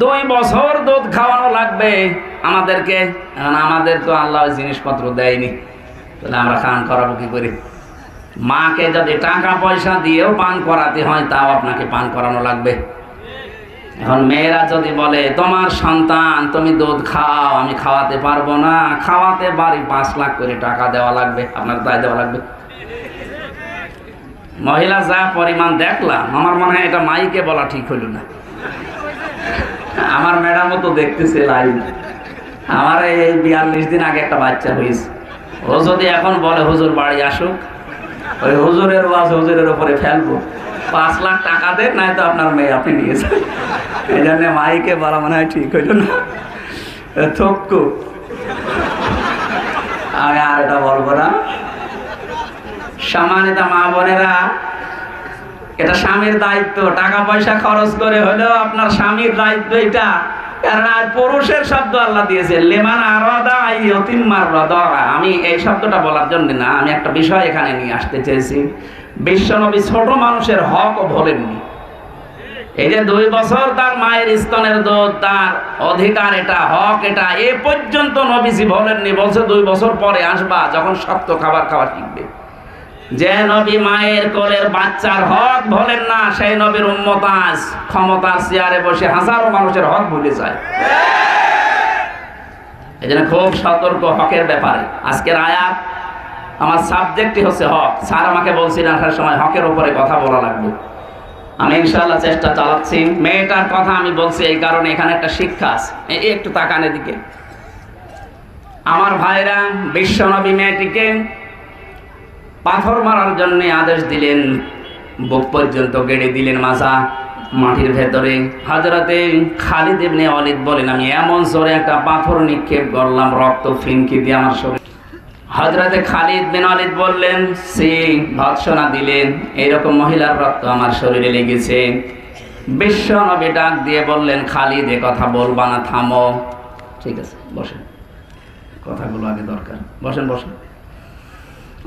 2 বছর দুধ খাওয়ানো লাগবে আমাদেরকে। আমাদের তো আল্লাহ জিনিসপত্র দেয়নি, তাহলে আমরা খান করাবো কি করে? মাকে যদি টাকা পয়সা দিয়েও পান করাতে হয়, তাও আপনাকে পান করানো লাগবে। এখন মেয়েরা যদি বলে তোমার সন্তান, তুমি দুধ খাও, আমি খাওয়াতে পারবো না, খাওয়াতে বাড়ি 5 লাখ করে টাকা দেওয়া লাগবে, আপনার তাই দেওয়া লাগবে। মহিলা যা পরিমাণ দেখলাম, আমার মনে হয় এটা মাইকে বলা ঠিক হইল না। আমার ম্যাডামও তো দেখতেছে লাইভ। আমার এই 42 দিন আগে একটা বাচ্চা হয়েছে। ও যদি এখন বলে হুজুর বাড়ি আসুক, ওই হুজুরের ওয়াজ হুজুরের উপরে ফেলবো, 5 লাখ টাকা দেন, নাই তো আপনার মেয়ে আপনি নিয়েছেন। এই জন্য মাইকে বলা মনে হয় ঠিক হইল না। থক্কু আমি আর এটা বলবো না। সম্মানিত মা বোনেরা, এটা স্বামীর দায়িত্ব, টাকা পয়সা খরচ করে হলেও আপনার স্বামীর দায়িত্ব এটা। কারণ আর পুরুষের শব্দ আল্লাহ দিয়েছে, লিমান আরাদা আইয়ুতিম্মার রাদা। আমি এই শব্দটা বলার জন্য না, আমি একটা বিষয় এখানে নিয়ে আসতে চেয়েছি। বিশ্বনবী ছোট মানুষের হক ভোলেননি। এই যে 2 বছর তার মায়ের স্তনের দুধ তার অধিকার, এটা হক, এটা এ পর্যন্ত নবীজি বলেননি। বলছে 2 বছর পরে আসবা, যখন শক্ত খাবার খাওয়া শিখবে। যে নবী মায়ের কোলের বাচ্চার হক বলেন না, সেই নবীর উম্মত আজ ক্ষমতার চেয়ারে বসে হাজারো মানুষের হক ভুলে যায়। এই জন্য খুব সতর্ক হকের ব্যাপারে। আজকের আয়াত, আমার সাবজেক্টই হচ্ছে হক। স্যার আমাকে বলছিলেন আসার সময় হকের উপরে কথা বলা লাগবে। আমি ইনশাআল্লাহ চেষ্টা চালাচ্ছি। মেয়েটার কথা আমি বলছি এই কারণে, এখানে একটা শিক্ষা আছে। একটু তাকান এদিকে। আমার ভাইরা, বিশ্বনবী মেয়েটিকে পাথর মারার জন্য আদেশ দিলেন, বুক পর্যন্ত গেড়ে দিলেন মাজা মাটির ভেতরে। হযরতে খালিদ ইবনে ওয়ালিদ বলেন, আমি এমন জোরে একটা পাথর নিক্ষেপ করলাম, রক্ত ফিনকি দিয়ে আমার শরীর। হযরতে খালিদ বিন ওয়ালিদ বললেন, সে ভৎসনা দিলেন, এইরকম মহিলার রক্ত আমার শরীরে লেগেছে। বিশ্ব নবী ডাক দিয়ে বললেন, খালিদ এ কথা বলবা না, থামো। ঠিক আছে, বসেন, কথাগুলো আগে দরকার, বসেন বসেন।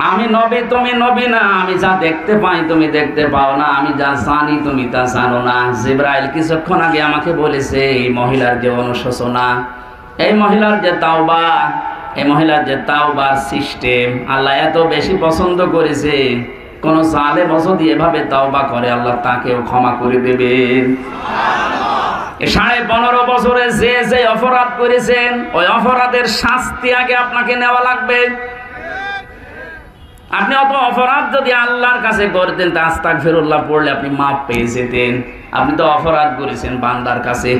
আমি নবী, তুমি নবী না। আমি যা দেখতে পাই তুমি দেখতে পাও না, আমি যা জানি তুমি তা জানো না। জিবরাইল কিছুক্ষণ আগে আমাকে বলেছে এই মহিলার যে অনুশোচনা, এই মহিলার যে তাওবা, এই মহিলার যে তাওবার সিস্টেম আল্লাহ এত বেশি পছন্দ করেছে, কোন জালেম যদি এভাবে তাওবা করে আল্লাহ তাকেও ক্ষমা করে দেবেন। 15.5 বছরে যে যে অপরাধ করেছেন ওই অপরাধের শাস্তি আগে আপনাকে নেওয়া লাগবে। আপনি অত অপরাধ যদি আল্লাহর কাছে করতেন তা আস্তাগফিরুল্লাহ পড়লে আপনি মাপ পেয়ে যেতেন। আপনি তো অপরাধ করেছেন বান্দার কাছে।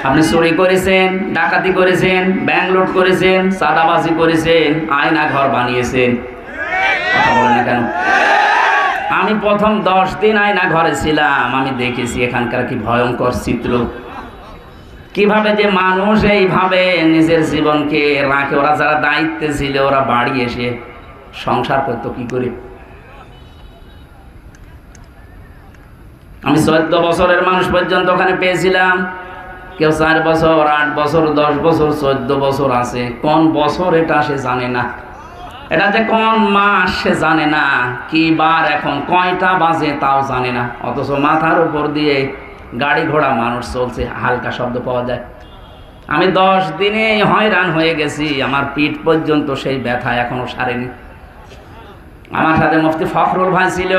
আপনি চুরি করেছেন, ডাকাতি করেছেন, ব্যাংক লুট করেছেন, চাঁদাবাজি করেছেন, আয়না ঘর বানিয়েছেন। কথা বলেন না কেন? আমি প্রথম 10 দিন আয়না ঘরে ছিলাম, আমি দেখেছি এখানকার কি ভয়ঙ্কর চিত্র, কিভাবে যে মানুষ এইভাবে নিজের জীবনকে রাখে। ওরা যারা দায়িত্বে ছিল ওরা বাড়ি এসে সংসার করতো কি করে। আমি 14 বছরের মানুষ পর্যন্ত ওখানে পেয়েছিলাম। কেউ 4 বছর, 8 বছর, 10 বছর, 14 বছর আছে। কোন বছর এটা সে জানে না, এটা যে কোন মাস সে জানে না, কি বার এখন কয়টা বাজে তাও জানে না। অথচ মাথার উপর দিয়ে গাড়ি ঘোড়া মানুষ চলছে, হালকা শব্দ পাওয়া যায়। আমি 10 দিনে হয়রান হয়ে গেছি, আমার পিঠ পর্যন্ত সেই ব্যথা এখনো সারেনি। আমার সাথে মুফতি ফখরুল ভাই ছিল,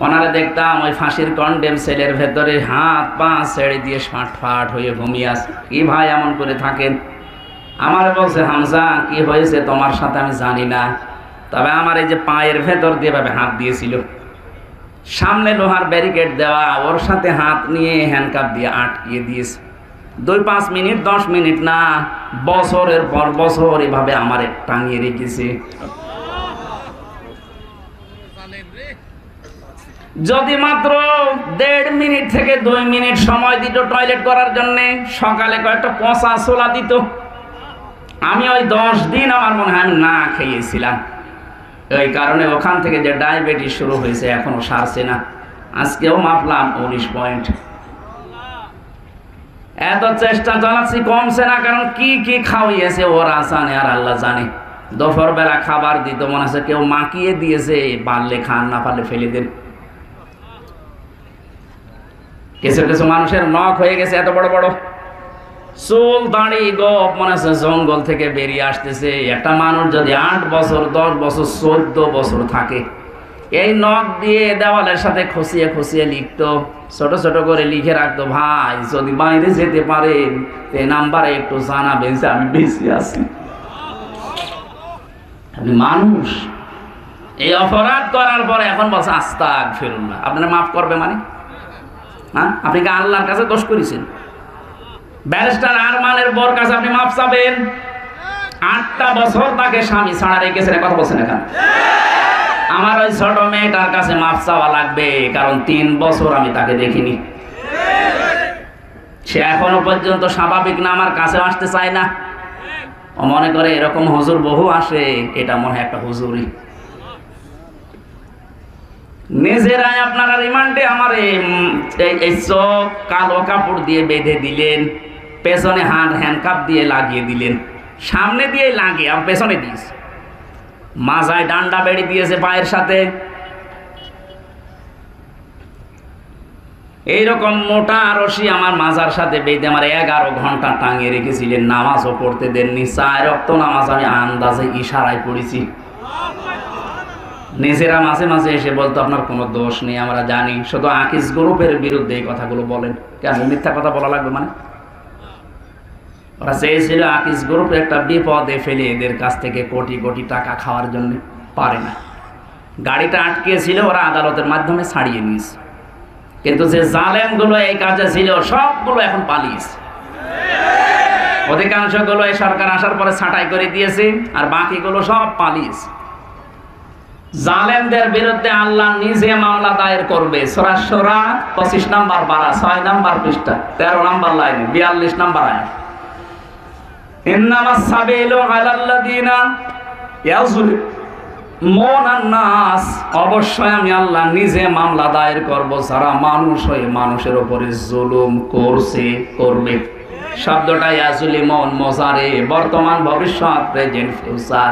ওনারা দেখতাম ওই ফাঁসির কন্ডেম সেলের ভেতরে হাত পা ছেড়ে দিয়ে ফাট হয়ে ঘুমিয়ে আছে। কি ভাই এমন করে থাকেন? আমার বলছে, হামজা কি হয়েছে তোমার সাথে আমি জানি না, তবে আমার এই যে পায়ের ভেতর দিয়ে ভাবে হাত দিয়েছিল, সামনে লোহার ব্যারিকেড দেওয়া, ওর সাথে হাত নিয়ে হ্যান্ডকাপ দিয়ে আটকিয়ে দিয়েছে। 2-5 মিনিট 10 মিনিট না, বছরের পর বছর এভাবে আমার টাঙিয়ে রেখেছে। যদি মাত্র 1.5 মিনিট থেকে 2 মিনিট সময় দিত টয়লেট করার জন্য, সকালে কয়েকটা পচা ছোলা দিত। আমি ওই 10 দিন আমার মনে হয় না খেয়েছিলাম। ওই কারণে ওখান থেকে যে ডায়াবেটিস শুরু হয়েছে এখনো সারছে না। আজকেও মাপলাম 19 পয়েন্ট। এত চেষ্টা চালাচ্ছি, কমছে না। কারণ কি কি খাওয়াইয়েছে ওরা জানে আর আল্লাহ জানে। দুপুর বেলা খাবার দিত, মনে হচ্ছে কেউ মাখিয়ে দিয়েছে, পারলে খান না পারলে ফেলে দেন। কিছু কিছু মানুষের নখ হয়ে গেছে এত বড় বড়, চুল দাড়ি গোপ মনে হচ্ছে জঙ্গল থেকে বেরিয়ে আসতেছে। একটা মানুষ যদি 8 বছর 10 বছর 14 বছর থাকে, এই নখ দিয়ে দেওয়ালের সাথে খুশিয়ে খুশিয়ে লিখতো, ছোট ছোট করে লিখে রাখতো, ভাই যদি বাইরে যেতে পারেন এই নাম্বারে একটু জানাবেন যে আমি বেঁচে আছি। আপনি মানুষ এই অপরাধ করার পরে এখন বলছে আস্তাগফিরুল্লাহ। আপনারা মাফ করবে মানে? হ্যাঁ, আপনি কি আল্লাহর কাছে দোষ করেছেন? ব্যারিস্টার আরমানের বর কাছে আপনি মাফ চাবেন? 8টা বছর তাকে স্বামী ছাড়া রেখেছেন, কথা বলছেন এখানে। আমার ওই ছোট মেয়েটার কাছে মাফ চাওয়া লাগবে, কারণ 3 বছর আমি তাকে দেখিনি। সে এখনো পর্যন্ত স্বাভাবিক না, আমার কাছে আসতে চায় না। ও মনে করে এরকম হুজুর বহু আসে, এটা মনে হয় একটা হুজুরি। নিজেরাই আপনারা রিমান্ডে আমার এই চোখ কালো কাপড় দিয়ে বেঁধে দিলেন, পেছনে হ্যান্ডকাপ দিয়ে লাগিয়ে দিলেন, সামনে দিয়ে লাগিয়ে আর পেছনে দিয়েছে, মাজায় ডান্ডা বেড়ে দিয়েছে পায়ের সাথে। এইরকম মোটা রশি আমার মাজার সাথে বেঁধে আমার 11 ঘন্টা টাঙিয়ে রেখেছিলেন। নামাজও পড়তে দেননি। 4 ওয়াক্ত নামাজ আমি আন্দাজে ইশারায় পড়েছি। নিজেরা মাঝে মাঝে এসে বলতো আপনার কোনো দোষ নেই, আমরা জানি, শুধু আকিস গ্রুপের বিরুদ্ধে এই কথাগুলো বলেন। কেন মিথ্যা কথা বলা লাগবে মানে? ওরা চেয়েছিল আকিস গ্রুপ একটা বিপদে ফেলে এদের কাছ থেকে কোটি কোটি টাকা খাওয়ার জন্য, পারে না। গাড়িটা আটকিয়েছিল, ওরা আদালতের মাধ্যমে ছাড়িয়ে নিয়েছে। কিন্তু যে জালেমগুলো এই কাজে ছিল সবগুলো এখন পালিয়েছে। অধিকাংশগুলো এই সরকার আসার পরে ছাঁটাই করে দিয়েছে, আর বাকিগুলো সব পালিয়েছে। জালেমদের বিরুদ্ধে আল্লাহ নিজে মামলা দায়ের করবে। সূরা শুরা 25 নম্বর পারা 6 নম্বর পৃষ্ঠা 13 নম্বর লাইনে 42 নম্বর আয়াত। ইন্নামাস সাবিলু আলাল্লাযিনা ইয়াযলিমুনান নাস, অবশ্যই আমি আল্লাহ নিজে মামলা দায়ের করব যারা মানুষ হয়ে মানুষের উপরে জুলুম করছে, করবে। শব্দটা ইয়াযলিমুন মুজারে, বর্তমান ভবিষ্যৎ প্রেজেন্ট ফিউচার।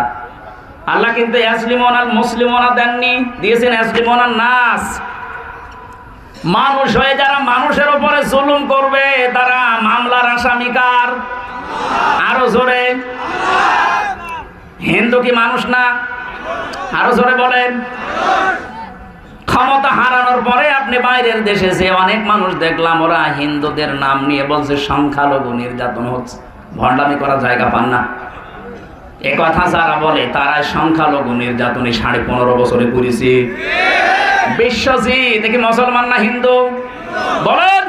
আল্লাহ কিন্তু ইয়াসলিমুন আল মুসলিমুনা দেননি, দিয়েছেন ইয়াসলিমুন আন নাস। মানুষ হয়ে যারা মানুষের উপরে জুলুম করবে তারা মামলার আসামি কার? আরো জোরে। হিন্দু কি মানুষ না? আরো জোরে বলেন। ক্ষমতা হারানোর পরে আপনি বাইরের দেশে যে অনেক মানুষ দেখলাম, ওরা হিন্দুদের নাম নিয়ে বলছে সংখ্যালঘু নির্যাতন হচ্ছে। ভণ্ডামি করার জায়গা পান না। এ কথা যারা বলে তারা সংখ্যালঘু নির্যাতনে 15.5 বছরে করেছি। বিশ্বজিৎ দেখি মুসলমান না হিন্দু? বলেন।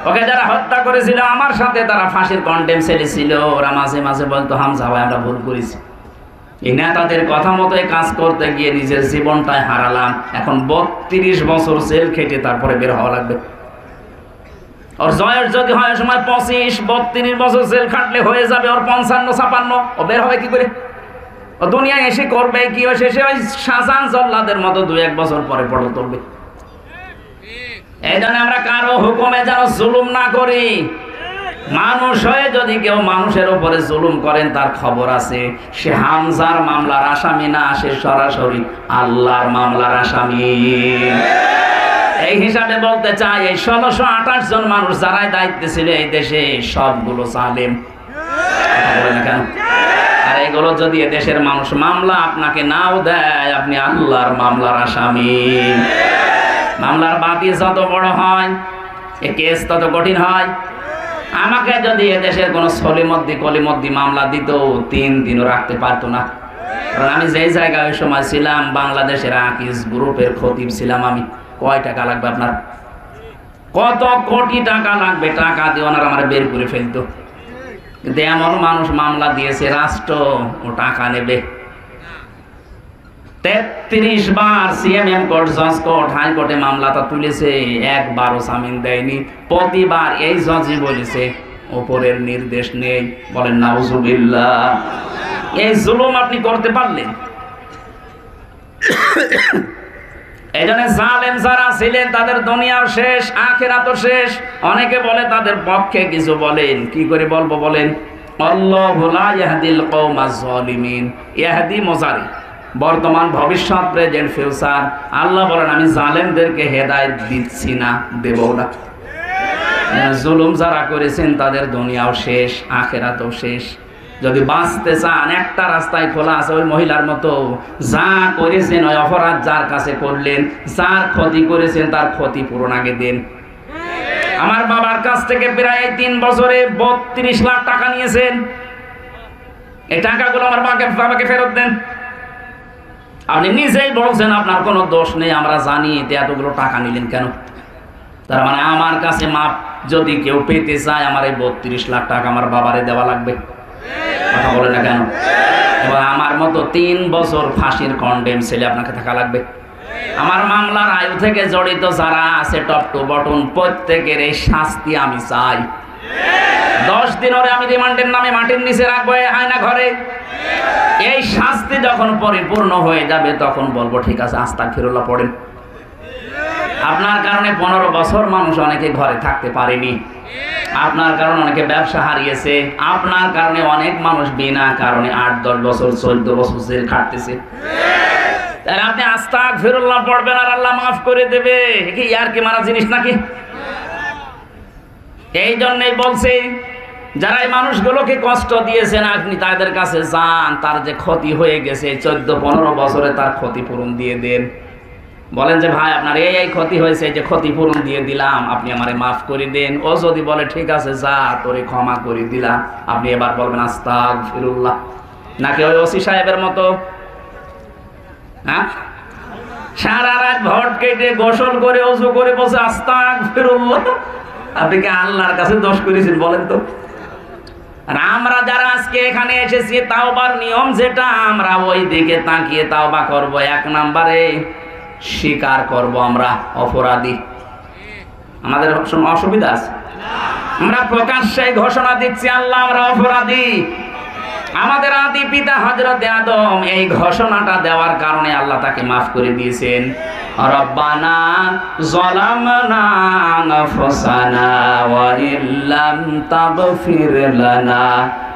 ওকে যারা হত্যা করেছিল আমার সাথে, তারা ফাঁসির কন্টেম সেলে ছিল। ওরা মাঝে মাঝে বলতো হামজা ভাই আমরা ভুল করেছি। এই নেতাদের কথা মতো কাজ করতে গিয়ে নিজের জীবনটাই হারালাম। এখন 32 বছর জেল খেটে তারপরে বের হওয়া লাগবে। ওর জয়ের যদি হয় সময় 25-32 বছর জেল খাটলে হয়ে যাবে ওর 55-56। ও বের হবে কি করে? ও দুনিয়ায় এসে করবে কি? ও শেষে ওই শাহজাহান জল্লাদের মতো 2-1 বছর পরে পড়ে তুলবে। এই জন্য আমরা কারো হুকুমে যেন জুলুম না করি। মানুষ হয়ে যদি কেউ মানুষের উপরে জুলুম করেন, তার খবর আছে। সে হামজার মামলার আসামি না, সে সরাসরি আল্লাহর মামলার আসামি। এই হিসাবে বলতে চাই, এই 1628 জন মানুষ যারাই দায়িত্বে ছিল এই দেশে, সবগুলো জালেম। কেন? আর এগুলো যদি দেশের মানুষ মামলা আপনাকে নাও দেয়, আপনি আল্লাহর মামলার আসামি। মামলার বাতি যত বড় হয়, এ কেস তত কঠিন হয়। আমাকে যদি এদেশের কোন কলিমদ্দি মামলা দিত, 3 দিনও রাখতে পারতো না। কারণ আমি যেই জায়গায় ওই সময় ছিলাম, বাংলাদেশের আকিজ গ্রুপের খতিব ছিলাম আমি। কয় টাকা লাগবে আপনার? কত কোটি টাকা লাগবে? টাকা দিয়ে ওনারা আমার বের করে ফেলতো। কিন্তু এমন মানুষ মামলা দিয়েছে, রাষ্ট্র ও টাকা নেবে। 33 বার সিএমএম কোর্ট, জজ কোর্ট, হাইকোর্টে মামলাটা তুলেছে, একবারও জামিন দেয়নি। প্রতিবার এই জজই বলেছে উপরের নির্দেশ নেই। বলেন নাউজুবিল্লাহ। এই জুলুম আপনি করতে পারলেন। এই জন্য জালেম যারা ছিলেন তাদের দুনিয়াও শেষ, আখিরাতও শেষ। অনেকে বলে তাদের পক্ষে কিছু বলেন, কি করে বলবো বলেন? আল্লাহু লা ইয়াহদিল কওমাজ জালিমিন। ইয়াহদি মুজারি, বর্তমান, ভবিষ্যৎ, প্রেজেন্ট, ফিউচার। আল্লাহ বলেন আমি জালেমদেরকে হেদায়েত দিচ্ছি না, দেব না। জুলুম যারা করেছেন তাদের দুনিয়াও শেষ, আখিরাতও শেষ। যদি বাঁচতে চান, একটা রাস্তায় খোলা আছে, ওই মহিলার মতো যা করেছেন, ওই অপরাধ যার কাছে করলেন, যার ক্ষতি করেছেন তার ক্ষতিপূরণ আগে দেন। আমার বাবার কাছ থেকে প্রায় 3 বছরে 32 লাখ টাকা নিয়েছেন। এই টাকাগুলো আমার বাবাকে ফেরত দেন। আপনি নিজেই বলছেন আপনার কোনো দোষ নেই, আমরা জানি, এতগুলো টাকা নিলেন কেন? তার মানে আমার কাছে মাপ যদি কেউ পেতে চায়, আমার এই 32 লাখ টাকা আমার বাবারে দেওয়া লাগবে। কথা বলে না কেন? এবার আমার মতো 3 বছর ফাঁসির কন্ডেম ছেলে আপনাকে থাকা লাগবে। আমার মামলার আয়ু থেকে জড়িত যারা আছে, টপ টু বটন, প্রত্যেকের এই শাস্তি আমি চাই। 10 দিন ওরে আমি রিমান্ডের নামে মাটির নিচে রাখবো আয়না ঘরে। এই শাস্তি যখন পরিপূর্ণ হয়ে যাবে, তখন বলবো ঠিক আছে আস্তাগফিরুল্লাহ পড়েন। আপনার কারণে 15 বছর মানুষ অনেকে ঘরে থাকতে পারেনি। আপনার কারণে অনেকে ব্যবসা হারিয়েছে। আপনার কারণে অনেক মানুষ বিনা কারণে 8-10 বছর 14 বছর জেল খাটতেছে। তাহলে আপনি আস্তাগফিরুল্লাহ পড়বেন আর আল্লাহ মাফ করে দেবে, কি আর কি মারা জিনিস নাকি? এই জন্যই বলছে যারা এই মানুষগুলোকে কষ্ট দিয়েছেন, আপনি তাদের কাছে যান, তার যে ক্ষতি হয়ে গেছে 14-15 বছরে তার ক্ষতিপূরণ দিয়ে দেন। বলেন যে ভাই আপনার এই ক্ষতি হয়েছে, যে ক্ষতিপূরণ দিয়ে দিলাম, আপনি আমারে মাফ করে দেন। ও যদি বলে ঠিক আছে যা, তোরে ক্ষমা করে দিলাম, আপনি এবার বলবেন আস্তাগফিরুল্লাহ। নাকি ওই ওসি সাহেবের মতো সারা রাত ভোট কেটে গোসল করে ওযু করে বসে আস্তাগফিরুল্লাহ? আপনি কি আল্লাহর কাছে দোষ করেছেন বলেন তো? আর আমরা যারা আজকে এখানে এসেছি, তাওবার নিয়ম যেটা, আমরা ওই দিকে তাকিয়ে তাওবা করব। 1 নম্বরে স্বীকার করব আমরা অপরাধী। আমাদের অসুবিধা আছে? আমরা প্রকাশ্যে ঘোষণা দিচ্ছি আল্লাহ আমরা অপরাধী। আমাদের আদি পিতা হযরত আদম এই ঘোষণাটা দেওয়ার কারণে আল্লাহ তাকে মাফ করে দিয়েছেন। রব্বানা যালামনা আনফুসানা ওয়া ইল্লাম তাগফির লানা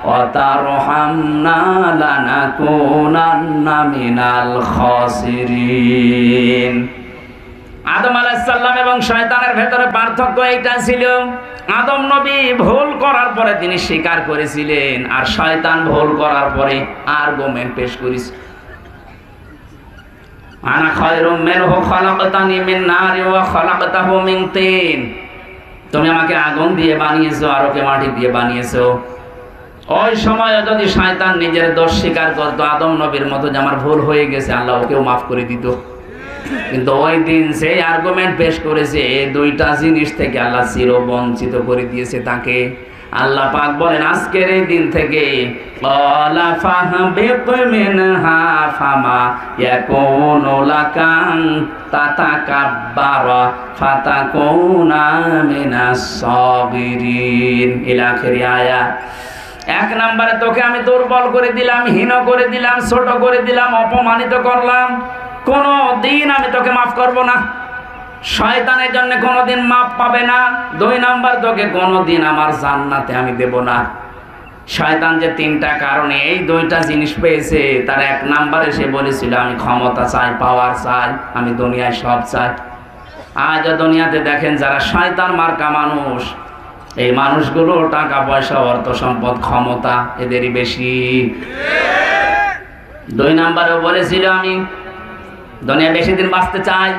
ওয়া তারহামনা লানাকুনান্না মিনাল খাসিরিন। আদম আলাইহিস সালাম এবং শয়তানের ভেতরে পার্থক্য এইটা ছিল, আদম নবী ভুল করার পরে তিনি স্বীকার করেছিলেন, আর শয়তান ভুল করার পরে আর্গুমেন্ট পেশ করেছে। আনা খায়রুম মিনহু খালাকতানি মিন নারি ওয়া খালাকতাহু মিন তিন। তুমি আমাকে আগুন দিয়ে বানিয়েছো আর ওকে মাটি দিয়ে বানিয়েছো। ওই সময় যদি শয়তান নিজের দোষ স্বীকার করতো আদম নবীর মতো যে আমার ভুল হয়ে গেছে, আল্লাহ ওকেও মাফ করে দিত। কিন্তু ওই দিন সেই আর্গুমেন্ট পেশ করেছে, এই দুইটা জিনিস থেকে আল্লাহ চির বঞ্চিত করে দিয়েছে তাকে। আল্লাহ পাক বলেন আজকের এই দিন থেকে ক্বালা ফাহবিত মিনহা ফামা ইয়াকুনু লাকা তাতাকাব্বারা ফাতাকুনা মিনাস সাগিরিন ইলা আখিরি আয়াত। এক নম্বরে তোকে আমি দুর্বল করে দিলাম, হীন করে দিলাম, ছোট করে দিলাম, অপমানিত করলাম, কোনো দিন আমি তোকে মাফ করব না। শয়তানের জন্য কোনোদিন মাফ পাবে না। দুই নাম্বার, তোকে কোনোদিন আমার জান্নাতে আমি দেব না। শয়তান যে তিনটা কারণে এই দুইটা জিনিস পেয়েছে, তার এক নাম্বারে সে বলেছিল আমি ক্ষমতা চাই, পাওয়ার চাই, আমি দুনিয়ায় সব চাই। আজ দুনিয়াতে দেখেন যারা শয়তান মার্কা মানুষ, এই মানুষগুলো টাকা পয়সা, অর্থ সম্পদ, ক্ষমতা এদেরই বেশি। দুই নাম্বারেও বলেছিল আমি দুনিয়া বেশি দিন বাঁচতে চাই,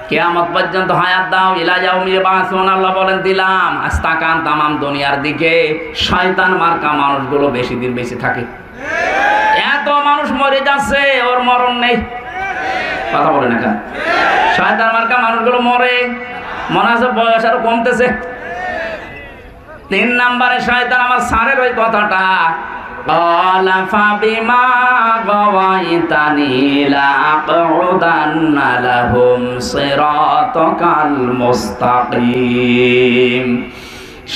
কিয়ামত পর্যন্ত হায়াত দাও, ইলা ইয়াউমি ইবাসুন। আল্লাহ বলেন দিলাম। আজ তাকান তামাম দুনিয়ার দিকে, শয়তান মার্কা মানুষগুলো বেশি দিন বেঁচে থাকে। এত মানুষ মরে যাচ্ছে, ওর মরণ নেই। কথা বলে না কেন? শয়তান মার্কা মানুষগুলো মরে, মনে আছে বয়স আরো কমতেছে। তিন নাম্বারে শয়তান আমার স্যারের ওই কথাটা, ক্বালা ফাবিমা গাওয়াইতানি লাআকউদান্না লাহুম সিরাতাকাল মুস্তাকিম।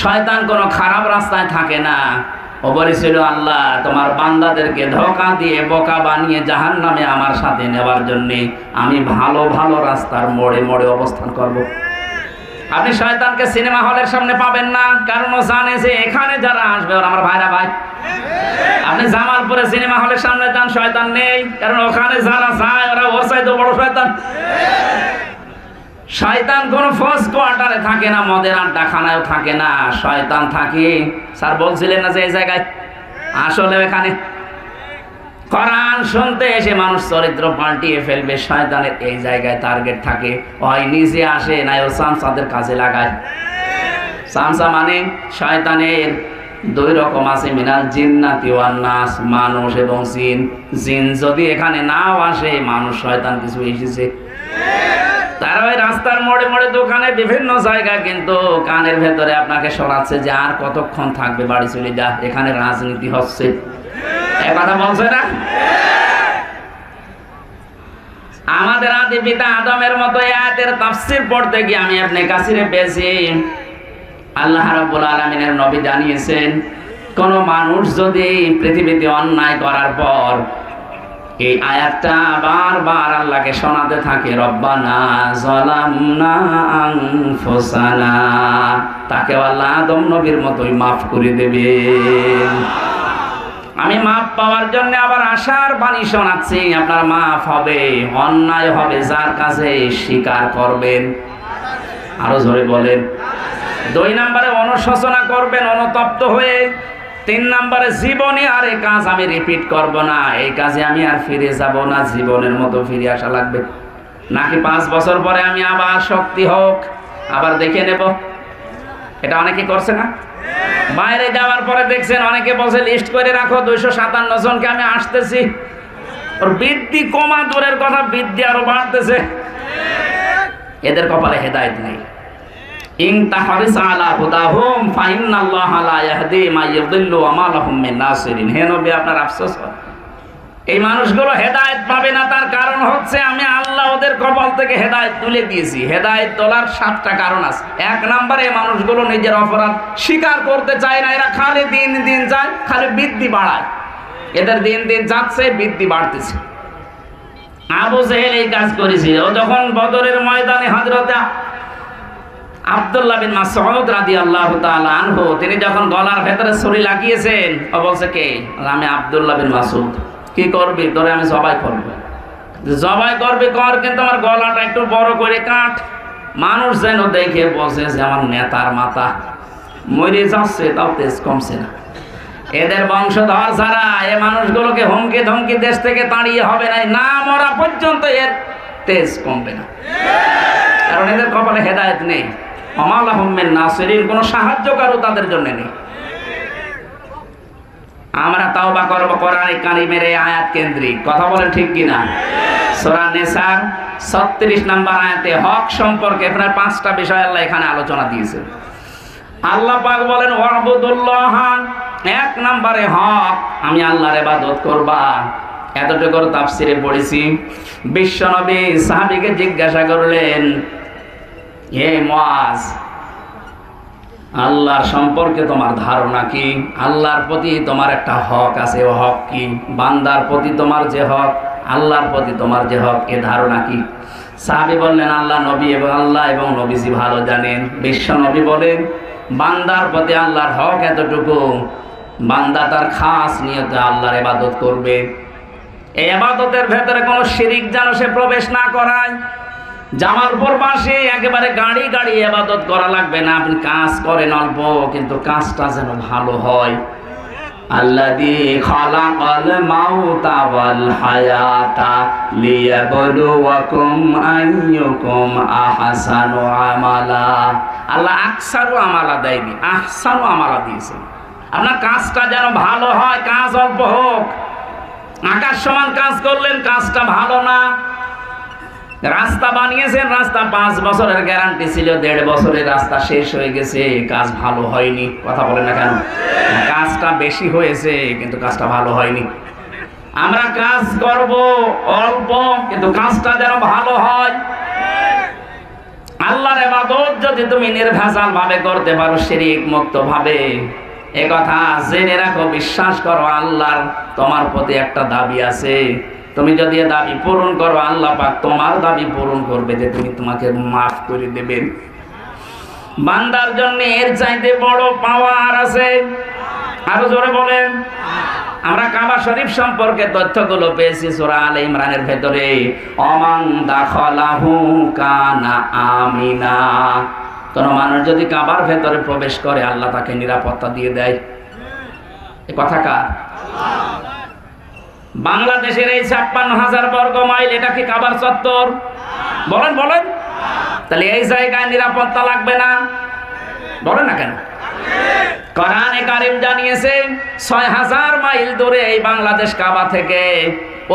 শয়তান কোনো খারাপ রাস্তায় থাকে না। ও বলেছিল আল্লাহ তোমার বান্দাদেরকে ধোঁকা দিয়ে বোকা বানিয়ে জাহান্নামে আমার সাথে নেওয়ার জন্য আমি ভালো ভালো রাস্তার মোড়ে মোড়ে অবস্থান করব। আপনি শয়তানকে সিনেমা হলের সামনে পাবেন না, কারণ ও জানে যে এখানে যারা আসবে ওরা আমার ভাইরা ভাই। আপনি জামালপুরে সিনেমা হলের সামনে যান, শয়তান নেই, কারণ ওখানে যারা যায় ওরা ওর চাইতে বড় শয়তান। শয়তান কোন ফার্স্ট কোয়ার্টারে থাকে না, মদের আড্ডাখানায়ও থাকে না। শয়তান থাকে, স্যার বলছিলেন না যে এই জায়গায়, আসলে এখানে কোরআন শুনতে এসে মানুষ চরিত্র পাল্টিয়ে ফেলবে। শয়তানের এই জায়গায় টার্গেট থাকে, হয় নিজে আসে না ও সামসাদের কাজে লাগায়। সামসা মানে শয়তানের দুই রকম আছে, মিনাল জিন্নাতি ওয়ান নাস, মানুষ এবং জিন। জিন যদি এখানে নাও আসে, মানুষ শয়তান কিছু এসেছে। তারা ওই রাস্তার মোড়ে মোড়ে, দোকানে, বিভিন্ন জায়গায় কিন্তু কানের ভেতরে আপনাকে শোনাচ্ছে যে আর কতক্ষণ থাকবে, বাড়ি চলে যা, এখানে রাজনীতি হচ্ছে। কথা বলছে না? আমাদের আদি পিতা আদমের মতো আয়াতের তাফসীর পড়তে গিয়ে আমি ইবনে কাসিরে পেয়েছি, আল্লাহ রাব্বুল আলামিনের নবী জানিয়েছেন কোন মানুষ যদি পৃথিবীতে অন্যায় করার পর এই আয়াতটা বারবার আল্লাহকে শোনাতে থাকে, রব্বানা যালামনা আনফুসানা, তাকে আল্লাহ আদম নবীর মতোই মাফ করে দেবেন। আমি মাফ পাওয়ার জন্য আবার আশার বাণী শোনাচ্ছি, আপনার মাফ হবে। অন্যায় হবে যার কাছে স্বীকার করবেন, আরো জোরে বলেন। দুই নম্বরে অনুশোচনা করবেন অনুতপ্ত হয়ে। তিন নম্বরে জীবনে আর এই কাজ আমি রিপিট করব না, এই কাজে আমি আর ফিরে যাব না, জীবনের মতো ফিরে আসা লাগবে। নাকি 5 বছর পরে আমি আবার শক্তি হোক আবার দেখে নেব, এটা অনেকে করছে না? বাইরে যাওয়ার পরে দেখছেন অনেকে বসে লিস্ট করে রাখো 257 জনকে আমি আসতেছি। ওর বৃদ্ধি কমা দূরের কথা, বৃদ্ধি আরো বাড়তেছে। এদের কপালে হেদায়েত নেই। ইন তাহরিস আলা হুদাহুম ফাইন্নাল্লাহা লা ইয়াহদি মা ইউদিল্লু ওয়া মা লাহুম মিন নাসিরিন। হে নবী আপনার আফসোস হয়, এই মানুষগুলো হেদায়েত পাবে না। তার কারণ হচ্ছে আমি আল্লাহ ওদের কপাল থেকে হেদায়েত তুলে দিয়েছি। হেদায়েত তোলার 7টা কারণ আছে। 1 নম্বরে এই মানুষগুলো নিজের অপরাধ স্বীকার করতে চায় না। এরা খালি দিন দিন যায়, খালি বৃদ্ধি বাড়ায়। এদের দিন দিন যাচ্ছে, বৃদ্ধি বাড়তেছে। আবু জেহেল এই কাজ করেছিল। ও যখন বদরের ময়দানে হযরতে আব্দুল্লাহ বিন মাসউদ রাদিয়াল্লাহু তাআলা আনহু, তিনি যখন গলার ভেতরে ছুরি লাগিয়েছেন, ও বলছে কে? আমি আব্দুল্লাহ বিন মাসউদ। কি করবি? তোরে আমি সবাই করব। জবাই করবে কর, কিন্তু আমার গলাটা একটু বড় করে কাট, মানুষ যেন দেখে বসে যে আমার নেতার মাথা মরে যাচ্ছে, তাও তেজ কমছে না। এদের বংশধর যারা, এ মানুষগুলোকে হুমকি ধমকি দেশ থেকে তাড়িয়ে হবে না মরা পর্যন্ত এর তেজ কমবে না, কারণ এদের কপালে হেদায়েত নেই। আমালাহুম মিন নাসিরিন, কোনো সাহায্যকারও তাদের জন্য নেই। আমরা তাওবা করব কোরআনে কারিমের এই আয়াত কেন্দ্রিক, কথা বলেন ঠিক কিনা? সূরা নিসার 36 নম্বর আয়াতে হক সম্পর্কে প্রায় 5টা বিষয় আল্লাহ এখানে আলোচনা দিয়েছেন। আল্লাহ পাক বলেন ওয়াবুদুল্লাহ, 1 নম্বরে হক, আমি আল্লাহর ইবাদত করবা। এতটুকু তাফসিরে পড়েছি। বিশ্বনবী সাহাবীকে জিজ্ঞাসা করলেন, হে মুআজ, আল্লাহর সম্পর্কে তোমার ধারণা কি? আল্লাহর প্রতি তোমার একটা হক আছে, ও হক কি? বান্দার প্রতি তোমার যে হক, আল্লাহর প্রতি তোমার যে হক, এ ধারণা কি? সাহাবী বললেন, আল্লাহ নবী এবং আল্লাহ এবং নবীজি ভালো জানেন। বিশ্ব নবী বলেন, বান্দার প্রতি আল্লাহর হক এতটুকু, বান্দা তার খাস নিয়তে আল্লাহর ইবাদত করবে। এই ইবাদতের ভেতরে কোনো শিরিক যেন সে প্রবেশ না করায়। জামালপুর পাশে একেবারে গাড়ি গাড়ি ইবাদত করা লাগবে না, আপনি কাজ করেন অল্প, কিন্তু কাজটা যেন ভালো হয়। আল্লাযী খালাকাল মাউতা ওয়াল হায়াতা লিয়াবলুয়াকুম আইয়ুকুম আহসানু আমালা। আল্লাহ আকসারু আমালা দেয়নি, আহসানু আমালা দিয়েছেন। আপনার কাজটা যেন ভালো হয়, কাজ অল্প হোক। আকাশ সমান কাজ করলেন, কাজটা ভালো না। রাস্তা বানিয়েছেন, রাস্তা 5 বছরের গ্যারান্টি ছিল, 1.5 বছরের রাস্তা শেষ হয়ে গেছে, কাজ ভালো হয়নি। কথা বলেন না কেন? কাজটা বেশি হয়েছে কিন্তু কাজটা ভালো হয়নি। আমরা কাজ করব অল্প, কিন্তু কাজটা যেন ভালো হয়। আল্লাহর ইবাদত যদি তুমি নির্ভেজাল ভাবে করতে পারো, শিরক মুক্ত ভাবে, এ কথা জেনে রাখো, বিশ্বাস করো, আল্লাহর তোমার প্রতি একটা দাবি আছে। তুমি যদি এ দাবি পূরণ করো, আল্লাহ পাক তোমার দাবি পূরণ করবে, যে তুমি তোমাকে মাফ করে দেবেন। বান্দার জন্য এর চাইতে বড় পাওয়ার আছে। আরো জোরে বলেন। আমরা কাবা শরীফ সম্পর্কে তথ্যগুলো পেয়েছি সূরা আলে ইমরানের ভেতরে, অমান দাখালাহু কানা আমিনা। কোন মানুষ যদি কাবার ভেতরে প্রবেশ করে, আল্লাহ তাকে নিরাপত্তা দিয়ে দেয়। এই কথা কার? বাংলাদেশের এই 56,000 বর্গ মাইল, এটা কি কাবার চত্বর? বলেন বলেন। তাহলে এই জায়গায় নিরাপত্তা লাগবে না? বলেন না কেন? কোরআনে কারীম জানিয়েছে 6,000 মাইল দূরে এই বাংলাদেশ কাবা থেকে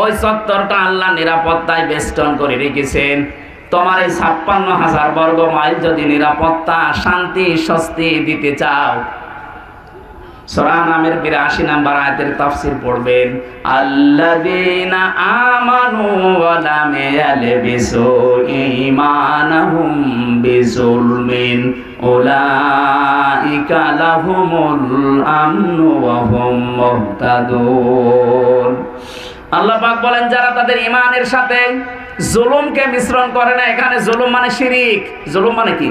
ওই চত্বরটা আল্লাহ নিরাপত্তায় বেষ্টন করে রেখেছেন। তোমার এই 56,000 বর্গ মাইল যদি নিরাপত্তা, শান্তি, স্বস্তি দিতে চাও, সূরা নামের 82 নম্বর আয়াতের তাফসীর পড়বেন। আল্লাযীনা আমানু ওয়া লাম ইয়ালবিসু ঈমানাহুম বিযুলমিন উলাইকা লাহুমুল আমনু ওয়া হুম মুহতাদুন। আল্লাহ পাক বলেন, যারা তাদের ঈমানের সাথে জুলুমকে মিশ্রণ করে না। এখানে জুলুম মানে শিরিক। জুলুম মানে কি?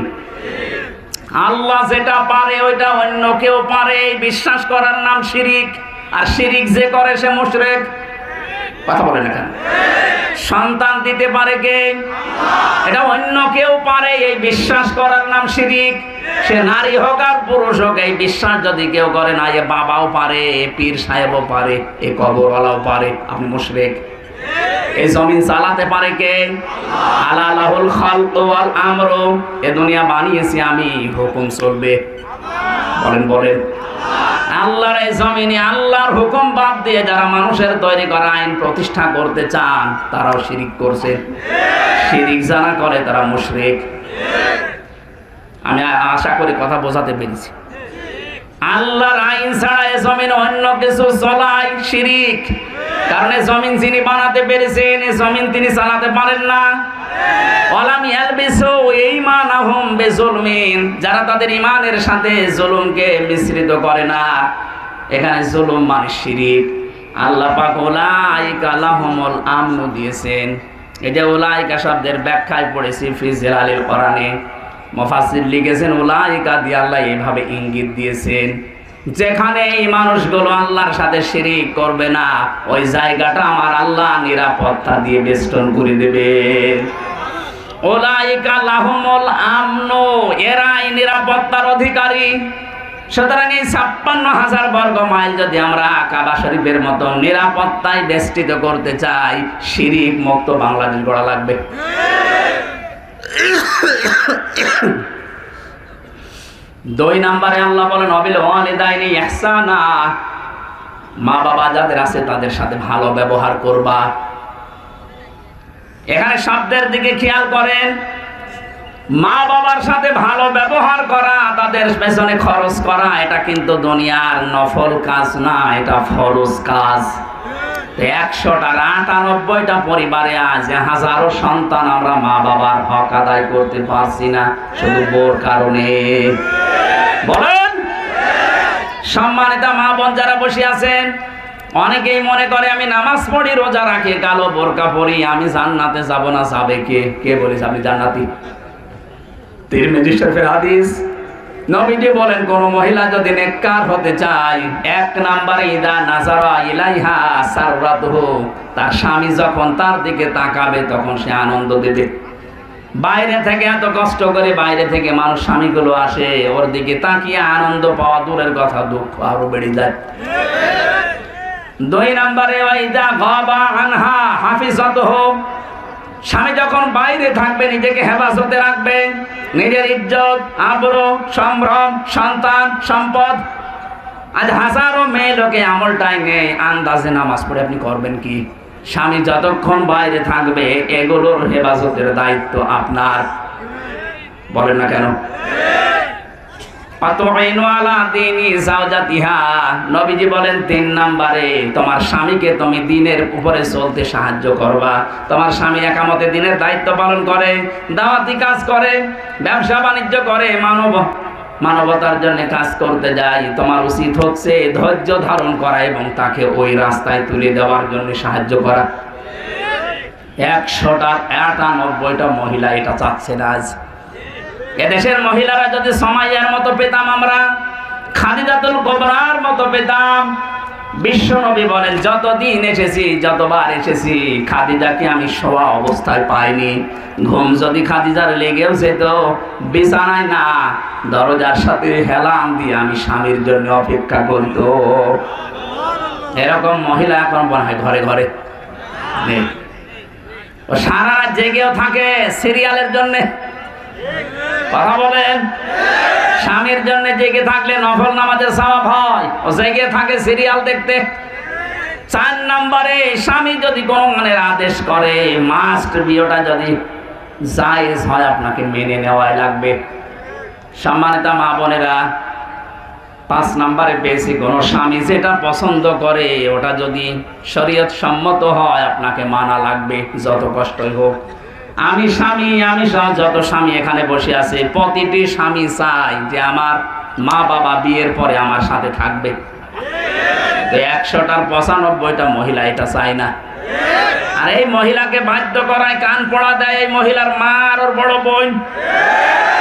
আল্লাহ যেটা পারে ওইটা অন্য কেউ পারে, বিশ্বাস করার নাম শিরিক। আর শিরিক যে করে সে মুশরিক। কথা বলেন না কেন? সন্তান দিতে পারে কে? এটা অন্য কেউ পারে, এই বিশ্বাস করার নাম শিরিক। সে নারী হোক আর পুরুষ হোক, এই বিশ্বাস যদি কেউ করে না, এ বাবাও পারে, এ পীর সাহেবও পারে, এ কবরওয়ালাও পারে, আপনি মুশরিক। এই জমিন চালাতে পারে কে? আল্লাহ। লাহুল খালকু ওয়াল আমরু। এ দুনিয়া বানিয়েছি আমি, হুকুম চলবে। বলেন বলেন। আল্লাহর এই জমিনে আল্লাহর হুকুম বাদ দিয়ে যারা মানুষের তৈরি করা আইন প্রতিষ্ঠা করতে চান, তারাও শিরিক করছে। শিরিক যারা করে তারা মুশরিক। আমি আশা করি কথা বোঝাতে পেরেছি। আল্লাহর আইন ছাড়া এই জমিনে অন্য কিছু চলায় শিরিক। কারণ এই জমিন যিনি বানাতে পেরেছেন, এই জমিন তিনি চালাতে পারেন না। ওয়ালাম ইয়ালবিসু ঈমানাহুম বিযুলমিন। যারা তাদের ঈমানের সাথে জুলুমকে মিশ্রিত করে না, এখানে জুলুম মানে শিরিক। আল্লাহ পাক উলাইকা লাহুমুল আমনু দিয়েছেন। এই যে উলাইকা শব্দের ব্যাখ্যায় পড়েছি ফি জিলালিল কোরআনে। মুফাসসির লিখেছেন উলাইকা দিয়ে আল্লাহ এইভাবে ইঙ্গিত দিয়েছেন যেখানে এই মানুষগুলো আল্লাহর সাথে শিরিক করবে না, ওই জায়গাটা আমার আল্লাহ নিরাপত্তা দিয়ে বেষ্টন করে দেবে। উলাইকা লাহুমুল আমনু, এরাই নিরাপত্তার অধিকারী। সুতরাং এই 56,000 বর্গ মাইল যদি আমরা কাবা শরীফের মতো নিরাপত্তায় বেষ্টিত করতে চাই, শিরিক মুক্ত বাংলাদেশ গড়া লাগবে। দুই নম্বরে আল্লাহ বলেন অবিল ওয়ালিদাইনি ইহসানা, মা বাবা যাদের আছে তাদের সাথে ভালো ব্যবহার করবা। এখানে শব্দের দিকে খেয়াল করেন, মা বাবার সাথে ভালো ব্যবহার করা, তাদের পেছনে খরচ করা, এটা কিন্তু দুনিয়ার নফল কাজ না, এটা ফরজ কাজ। 100টার 98টা পরিবারে আজ হাজারো সন্তান আমরা মা বাবার হক আদায় করতে পারছি না, শুধু বোর কারণে। বলেন, সম্মানিত মা বোন যারা বসে আছেন, অনেকেই মনে করে আমি নামাজ পড়ি, রোজা রাখি, কালো বোরকা পরি, আমি জান্নাতে যাব না। যাবে কে? কে বলেছে আপনি জান্নাতি? তিরমিজি শরীফের হাদিস, নবীজি বলেন কোন মহিলা যদি নেককার হতে চায়, 1 নম্বরে ইদা নাজারা ইলাইহা সাররাতুহু, তার স্বামী যখন তার দিকে তাকাবে তখন সে আনন্দ দেবে। বাইরে থেকে এত কষ্ট করে বাইরে থেকে মানুষ স্বামীগুলো আসে, ওর দিকে তাকিয়ে আনন্দ পাওয়া দূরের কথা, দুঃখ আরো বেড়ে যায়। 2 নম্বরে ওয়াইদা গাবা আনহা হাফিজাতুহু, স্বামী যখন বাইরে থাকবে নিজেকে হেফাজতে রাখবে, নিজের ইজ্জত, আবরু, সম্ভ্রম, সন্তান, সম্পদ। আজ হাজারো মেয়ে লোকে আমলটাই নেই, আন্দাজে নামাজ পড়ে আপনি করবেন কি? স্বামী যতক্ষণ বাইরে থাকবে এগুলোর হেফাজতের দায়িত্ব আপনার। বলেন না কেন? নবীজি বলেন 3 নম্বরে তোমার স্বামীকে তুমি দিনের উপরে চলতে সাহায্য করবা। তোমার স্বামী একামতে দিনের দায়িত্ব পালন করে, দাওয়াতি কাজ করে, ব্যবসা বাণিজ্য করে, মানবতার জন্য কাজ করতে যায়, তোমার উচিত হচ্ছে ধৈর্য ধারণ করা এবং তাকে ওই রাস্তায় তুলে দেওয়ার জন্য সাহায্য করা। 100টার 98টা মহিলা এটা চাচ্ছে না। আজ এদেশের মহিলারা যদি সুমাইয়ার মতো পেতাম, আমরা খাদিজাতুল কুবরার মতো পেতাম। বিশ্ব নবী বলেন যতদিন এসেছি, যতবার এসেছি, খাদিজাকে আমি শোয়া অবস্থায় পাইনি। ঘুম যদি খাদিজার লেগেও যেত, বিছানায় না, দরজার সাথে হেলান দিয়ে আমি স্বামীর জন্য অপেক্ষা করত। এরকম মহিলা এখন মনে হয় ঘরে ঘরে নেই। ও সারা রাত জেগেও থাকে সিরিয়ালের জন্যে। কথা বলেন, স্বামীর জন্য জেগে থাকলে নফল নামাজের সওয়াব হয়, ও জেগে থাকে সিরিয়াল দেখতে। 4 নম্বরে স্বামী যদি কোনো মানের আদেশ করে, মাস্ট বিয়েটা যদি জায়েজ হয় আপনাকে মেনে নেওয়াই লাগবে। সম্মানিত মা বোনেরা, 5 নম্বরে পেয়েছি কোন স্বামী যেটা পছন্দ করে ওটা যদি শরীয়ত সম্মত হয় আপনাকে মানা লাগবে, যত কষ্টই হোক। আমি স্বামী, আমি যত স্বামী এখানে বসে আছে, প্রতিটি স্বামী চাই যে আমার মা বাবা বিয়ের পরে আমার সাথে থাকবে। 100টার 95টা মহিলা এটা চায় না। আর এই মহিলাকে বাধ্য করায়, কান পড়া দেয় এই মহিলার মা আর ওর বড় বোন।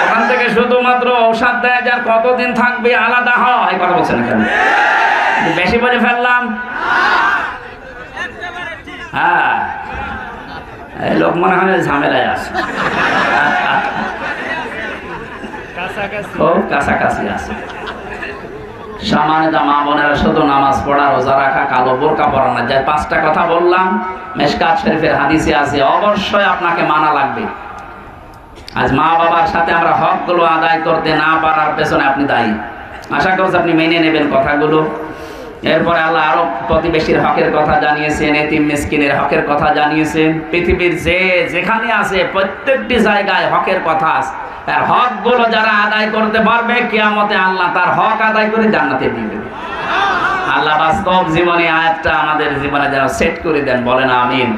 ওখান থেকে শুধুমাত্র ঔষধ দেয়, যার কতদিন থাকবে আলাদা হয়। কথা বলছেন কেন? বেশি বলে ফেললাম? হ্যাঁ, এই লোক মনে হয় ঝামেলায় আছে, খুব কাছাকাছি আছে। সম্মানিত মা বোনেরা, শুধু নামাজ পড়া, রোজা রাখা, কালো বোরকা পরা না, যাই 5টা কথা বললাম মিশকাত শরীফের হাদিসে আছে, অবশ্যই আপনাকে মানা লাগবে। আজ মা বাবার সাথে আমরা হকগুলো আদায় করতে না পারার পেছনে আপনি দায়ী। আশা করছি আপনি মেনে নেবেন কথাগুলো। এরপরে আল্লাহ আরো প্রতিবেশীর হকের কথা জানিয়েছেন, এতিম মিসকিনের হকের কথা জানিয়েছেন। পৃথিবীর যেখানে আছে প্রত্যেকটি জায়গায় হকের কথা আছে। আর হকগুলো যারা আদায় করতে পারবে, কিয়ামতে আল্লাহ তার হক আদায় করে জান্নাতে দিয়ে দেবে। আল্লাহ বাস্তব জীবনে আয়াতটা আমাদের জীবনে যেন সেট করে দেন, বলেন আমিন।